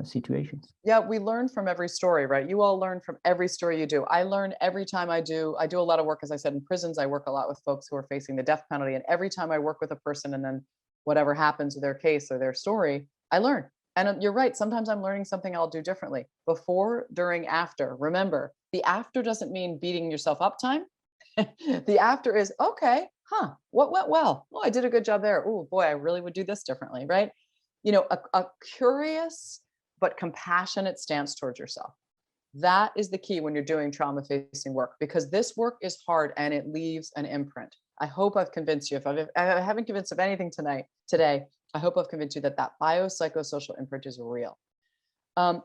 situations. Yeah, we learn from every story, right? You all learn from every story you do. I learn every time I do a lot of work, as I said, in prisons. I work a lot with folks who are facing the death penalty. And every time I work with a person and then whatever happens with their case or their story, I learn. And you're right. Sometimes I'm learning something I'll do differently. Before, during, after. Remember, the after doesn't mean beating yourself up time. The after is, okay, what went well? Oh, I did a good job there. Oh boy, I really would do this differently, right? You know, a curious but compassionate stance towards yourself. That is the key when you're doing trauma-facing work, because this work is hard and it leaves an imprint. I hope I've convinced you. If I haven't convinced of anything today, I hope I've convinced you that that biopsychosocial imprint is real.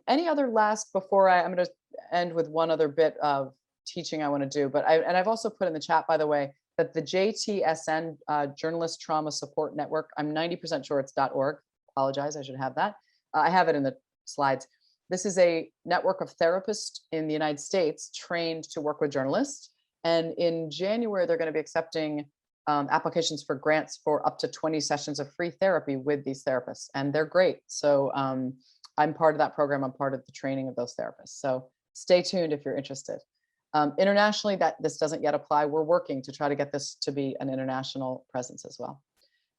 Any other last, before I'm going to end with one other bit of teaching I want to do, but I've also put in the chat, by the way, that the JTSN Journalist Trauma Support Network, I'm 90% sure it's .org. Apologize, I should have that. I have it in the slides. This is a network of therapists in the United States trained to work with journalists. And in January, they're going to be accepting applications for grants for up to 20 sessions of free therapy with these therapists. And they're great. So I'm part of that program. I'm part of the training of those therapists. So stay tuned if you're interested. Internationally, this doesn't yet apply. We're working to try to get this to be an international presence as well.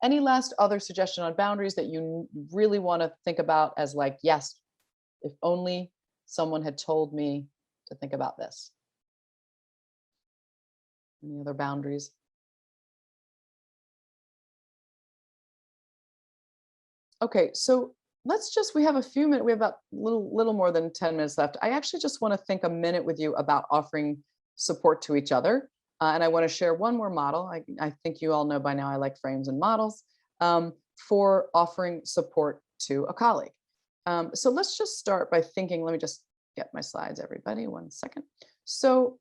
Any last other suggestion on boundaries that you really want to think about as like, yes, if only someone had told me to think about this? Any other boundaries? Okay, so we have a few minutes, we have about little more than 10 minutes left. I actually just want to think a minute with you about offering support to each other. And I want to share one more model. I think you all know by now I like frames and models for offering support to a colleague. So let's just start by thinking, let me just get my slides, everybody, 1 second. So,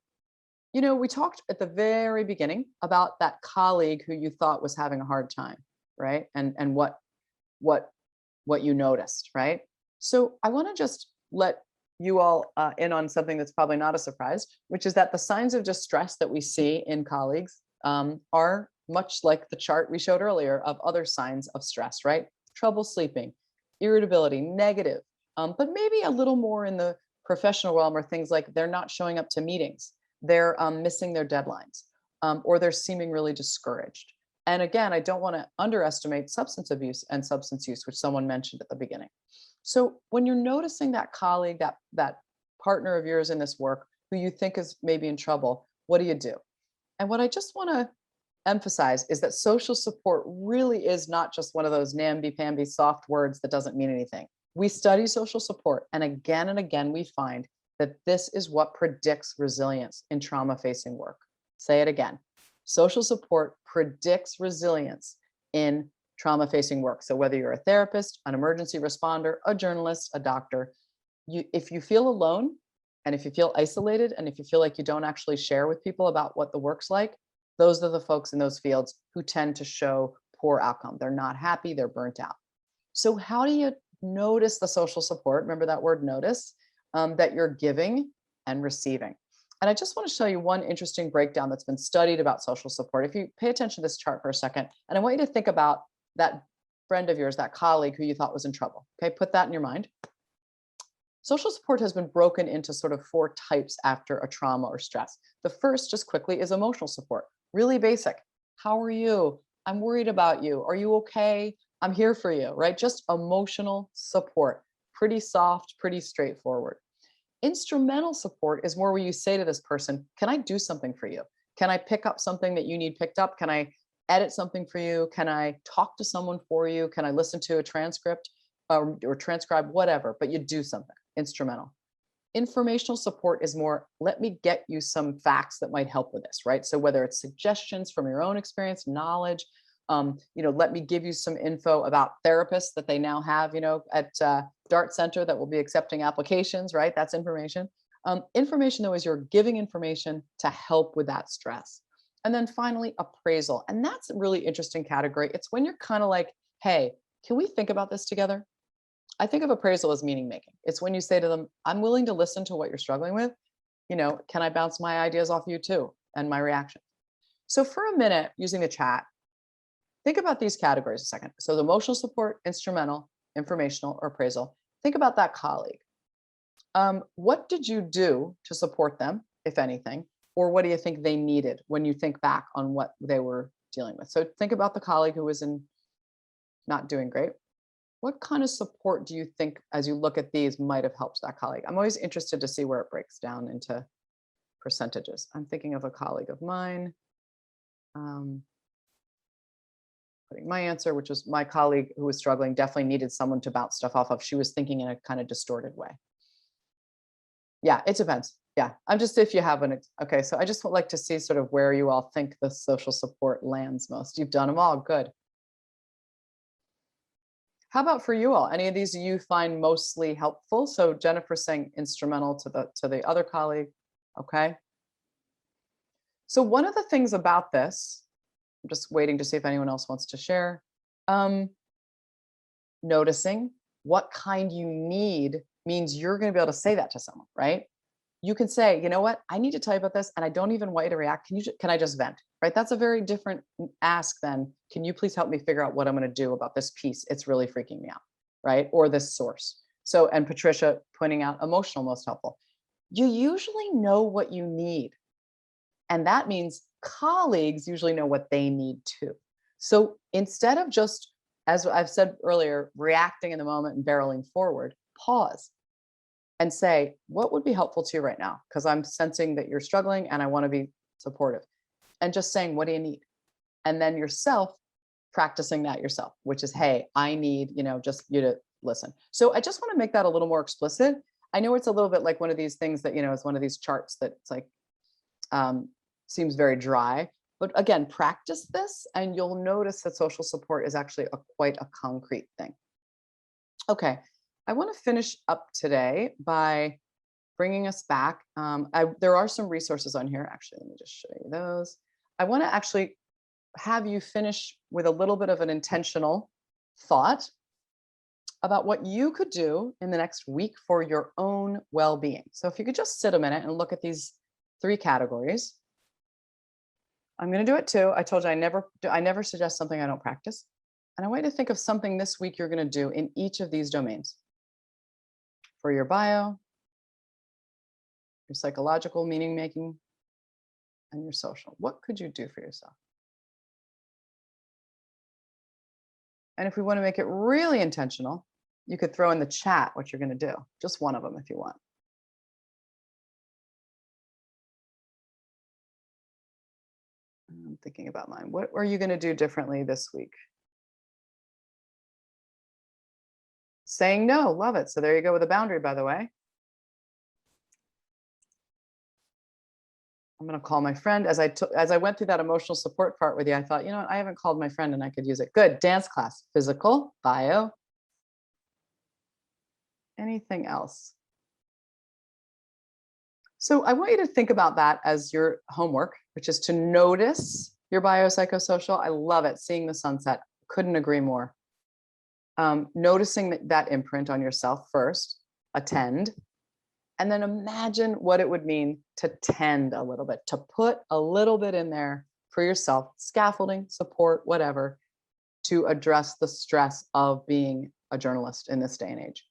you know, we talked at the very beginning about that colleague who you thought was having a hard time, right? And what you noticed, right? So I want to just let you all in on something that's probably not a surprise, which is that the signs of distress that we see in colleagues are much like the chart we showed earlier of other signs of stress, right? Trouble sleeping, irritability, negative, but maybe a little more in the professional realm are things like they're not showing up to meetings, they're missing their deadlines, or they're seeming really discouraged. And again, I don't want to underestimate substance abuse and substance use, which someone mentioned at the beginning. So when you're noticing that colleague, that partner of yours in this work, who you think is maybe in trouble, what do you do? And what I just want to emphasize is that social support really is not just one of those namby-pamby soft words that doesn't mean anything. We study social support, and again we find that this is what predicts resilience in trauma-facing work. Say it again. Social support predicts resilience in trauma-facing work. So whether you're a therapist, an emergency responder, a journalist, a doctor, if you feel alone, and if you feel isolated, and if you feel like you don't actually share with people about what the work's like, those are the folks in those fields who tend to show poor outcome. They're not happy, they're burnt out. So how do you notice the social support, remember that word notice, that you're giving and receiving? And I just want to show you one interesting breakdown that's been studied about social support. If you pay attention to this chart for a second, and I want you to think about that friend of yours, that colleague who you thought was in trouble. Okay, put that in your mind. Social support has been broken into sort of 4 types after a trauma or stress. The first, just quickly, is emotional support. Really basic. How are you? I'm worried about you. Are you okay? I'm here for you, right? Just emotional support. Pretty soft, pretty straightforward. Instrumental support is more where you say to this person, can I do something for you? Can I pick up something that you need picked up? Can I edit something for you? Can I talk to someone for you? Can I listen to a transcript or transcribe, whatever, but you do something, instrumental. Informational support is more, let me get you some facts that might help with this, right? So whether it's suggestions from your own experience, knowledge, let me give you some info about therapists that they now have, at Dart Center that will be accepting applications, right? That's information. Information, though, is you're giving information to help with that stress. And then finally, appraisal. And that's a really interesting category. It's when you're kind of like, hey, can we think about this together? I think of appraisal as meaning making. It's when you say to them, I'm willing to listen to what you're struggling with. Can I bounce my ideas off you too and my reaction? So for a minute, using the chat, think about these categories a second. So the emotional support, instrumental, informational, or appraisal. Think about that colleague. What did you do to support them, if anything? Or what do you think they needed when you think back on what they were dealing with? So think about the colleague who was not doing great. What kind of support do you think, as you look at these, might have helped that colleague? I'm always interested to see where it breaks down into percentages. I'm thinking of a colleague of mine. Putting my answer, which was my colleague who was struggling, definitely needed someone to bounce stuff off of. She was thinking in a kind of distorted way. Yeah, it depends. Yeah, I'm just, if you have an, okay, so I just would like to see sort of where you all think the social support lands most. You've done them all, good. How about for you all? Any of these you find mostly helpful? So Jennifer's saying instrumental to the other colleague, okay. So one of the things about this, I'm just waiting to see if anyone else wants to share, noticing what kind you need means you're going to be able to say that to someone, right? You can say, you know what, I need to tell you about this and I don't even want you to react. Can I just vent, right? That's a very different ask than, can you please help me figure out what I'm going to do about this piece? It's really freaking me out, right? Or this source. So, and Patricia pointing out emotional most helpful. You usually know what you need. And that means colleagues usually know what they need too. So instead of just, as I've said earlier, reacting in the moment and barreling forward, pause and say, what would be helpful to you right now? Because I'm sensing that you're struggling and I want to be supportive. And just saying, what do you need? And then yourself practicing that yourself, which is, hey, I need, just you to listen. So I just want to make that a little more explicit. I know it's a little bit like one of these things that, is one of these charts that it's like, seems very dry. But again, practice this and you'll notice that social support is actually quite a concrete thing. Okay. I want to finish up today by bringing us back. There are some resources on here. Actually, let me just show you those. I want to actually have you finish with a little bit of an intentional thought about what you could do in the next week for your own well-being. So if you could just sit a minute and look at these 3 categories. I'm going to do it too. I told you I never suggest something I don't practice. And I want you to think of something this week you're going to do in each of these domains. For your bio, your psychological meaning making, and your social. What could you do for yourself? And if we want to make it really intentional, you could throw in the chat what you're going to do. Just one of them if you want. I'm thinking about mine. What are you going to do differently this week? Saying no, love it. So there you go with a boundary, by the way. I'm going to call my friend. As I went through that emotional support part with you, I thought, I haven't called my friend and I could use it. Good. Dance class, physical, bio. Anything else? So I want you to think about that as your homework, which is to notice your biopsychosocial. I love it. Seeing the sunset. Couldn't agree more. Noticing that imprint on yourself first, attend, and then imagine what it would mean to tend a little bit, to put a little bit in there for yourself, scaffolding, support, whatever, to address the stress of being a journalist in this day and age.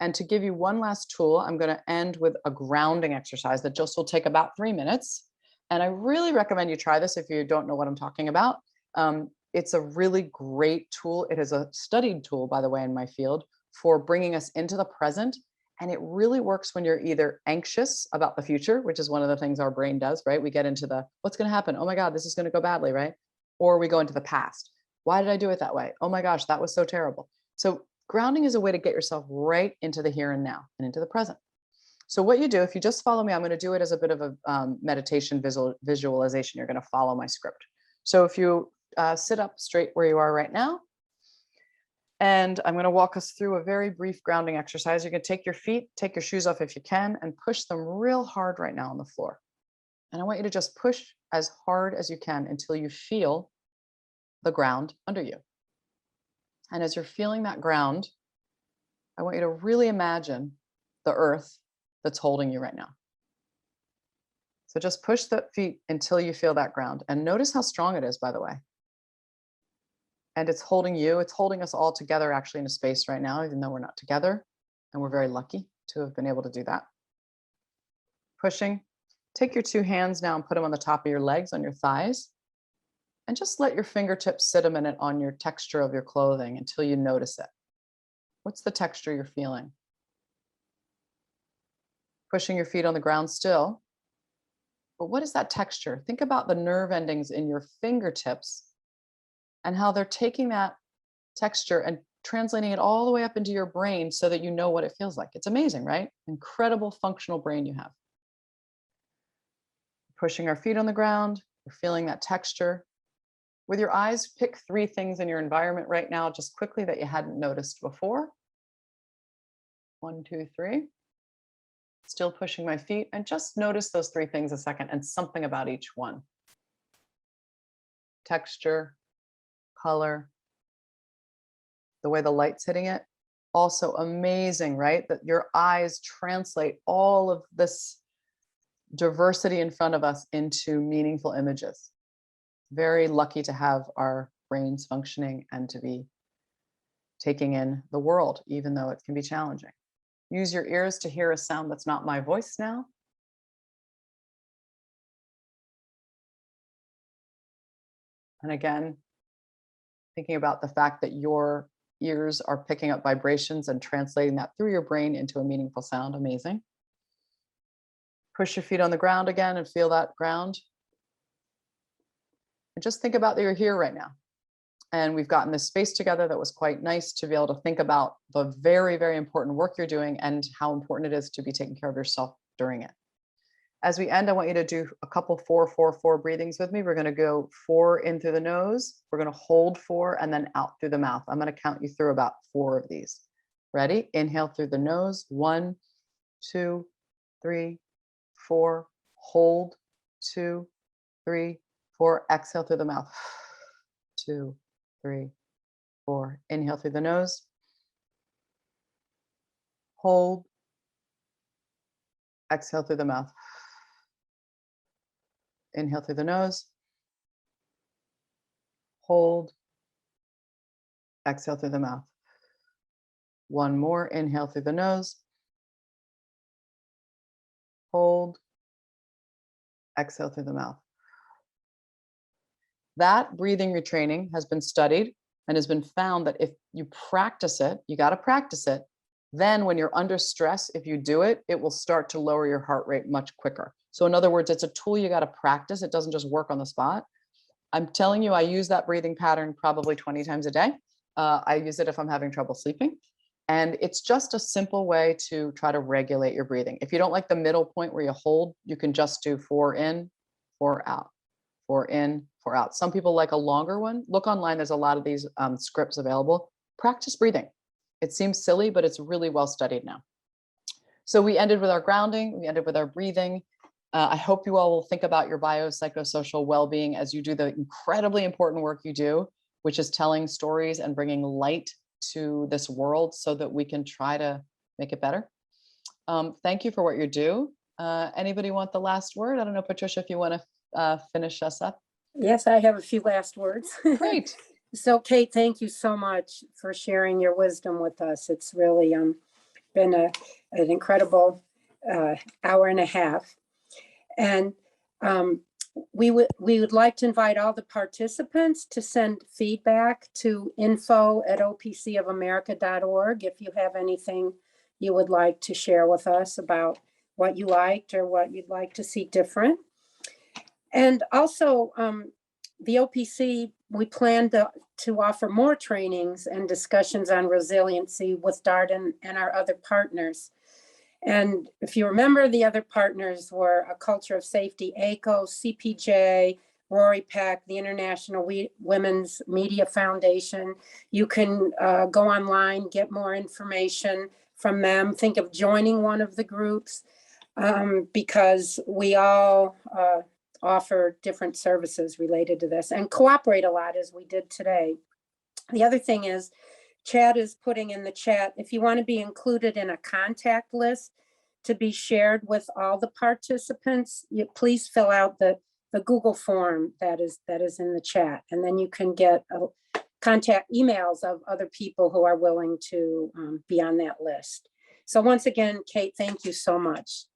And to give you one last tool, I'm going to end with a grounding exercise that just will take about 3 minutes. And I really recommend you try this if you don't know what I'm talking about. It's a really great tool. It is a studied tool, by the way, in my field for bringing us into the present. And it really works when you're either anxious about the future, which is one of the things our brain does, right? We get into the, what's going to happen? Oh my God, this is going to go badly, right? Or we go into the past. Why did I do it that way? Oh my gosh, that was so terrible. So grounding is a way to get yourself right into the here and now and into the present. So what you do, if you just follow me, I'm going to do it as a bit of a meditation visualization. You're going to follow my script. So if you sit up straight where you are right now, and I'm going to walk us through a very brief grounding exercise. You can take your feet, take your shoes off if you can, and push them real hard right now on the floor. And I want you to just push as hard as you can until you feel the ground under you. And as you're feeling that ground, I want you to really imagine the earth that's holding you right now. So just push the feet until you feel that ground. And notice how strong it is, by the way. And it's holding you, it's holding us all together actually in a space right now, even though we're not together. And we're very lucky to have been able to do that. Pushing. Take your 2 hands now and put them on the top of your legs, on your thighs. And just let your fingertips sit a minute on your texture of your clothing until you notice it. What's the texture you're feeling? Pushing your feet on the ground still. But what is that texture? Think about the nerve endings in your fingertips and how they're taking that texture and translating it all the way up into your brain so that you know what it feels like. It's amazing, right? Incredible functional brain you have. Pushing our feet on the ground, we're feeling that texture. With your eyes, pick 3 things in your environment right now, just quickly, that you hadn't noticed before. 1, 2, 3. Still pushing my feet, and just notice those 3 things a second and something about each one. Texture, color, the way the light's hitting it. Also amazing, right? That your eyes translate all of this diversity in front of us into meaningful images. Very lucky to have our brains functioning and to be taking in the world, even though it can be challenging. Use your ears to hear a sound that's not my voice now. And again, thinking about the fact that your ears are picking up vibrations and translating that through your brain into a meaningful sound. Amazing. Push your feet on the ground again and feel that ground. And just think about that you're here right now. And we've gotten this space together that was quite nice to be able to think about the very, very important work you're doing and how important it is to be taking care of yourself during it. As we end, I want you to do a couple 4-4-4 breathings with me. We're going to go 4 in through the nose. We're going to hold 4 and then out through the mouth. I'm going to count you through about 4 of these. Ready? Inhale through the nose. 1, 2, 3, 4. Hold. 2, 3, 4. Exhale through the mouth. 2, 3, 4. Inhale through the nose. Hold. Exhale through the mouth. Inhale through the nose. Hold. Exhale through the mouth. One more. Inhale through the nose. Hold. Exhale through the mouth. That breathing retraining has been studied and has been found that if you practice it, you got to practice it, then when you're under stress, if you do it, it will start to lower your heart rate much quicker. So in other words, it's a tool you got to practice. It doesn't just work on the spot. I'm telling you, I use that breathing pattern probably 20 times a day. I use it if I'm having trouble sleeping. And it's just a simple way to try to regulate your breathing. If you don't like the middle point where you hold, you can just do 4 in, 4 out, 4 in, 4 out. Some people like a longer one. Look online, there's a lot of these scripts available. Practice breathing. It seems silly, but it's really well studied now. So we ended with our grounding, we ended with our breathing. I hope you all will think about your biopsychosocial well-being as you do the incredibly important work you do, which is telling stories and bringing light to this world so that we can try to make it better. Thank you for what you do. Anybody want the last word? I don't know, Patricia, if you want to finish us up. Yes, I have a few last words. Great. So Kate, thank you so much for sharing your wisdom with us. It's really been an incredible hour and a half. And we would like to invite all the participants to send feedback to info@opcofamerica.org if you have anything you would like to share with us about what you liked or what you'd like to see different. And also, the OPC, we plan to offer more trainings and discussions on resiliency with DART and our other partners. And if you remember, the other partners were A Culture of Safety, ACOS, CPJ, Rory Peck, the International Women's Media Foundation. You can go online, get more information from them. Think of joining one of the groups because we all offer different services related to this and cooperate a lot as we did today. The other thing is, Chad is putting in the chat, if you want to be included in a contact list to be shared with all the participants, please fill out the Google form that is in the chat, and then you can get contact emails of other people who are willing to be on that list. So once again, Kate, thank you so much.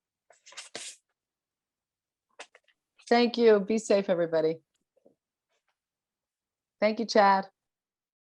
Thank you. Be safe, everybody. Thank you, Chad.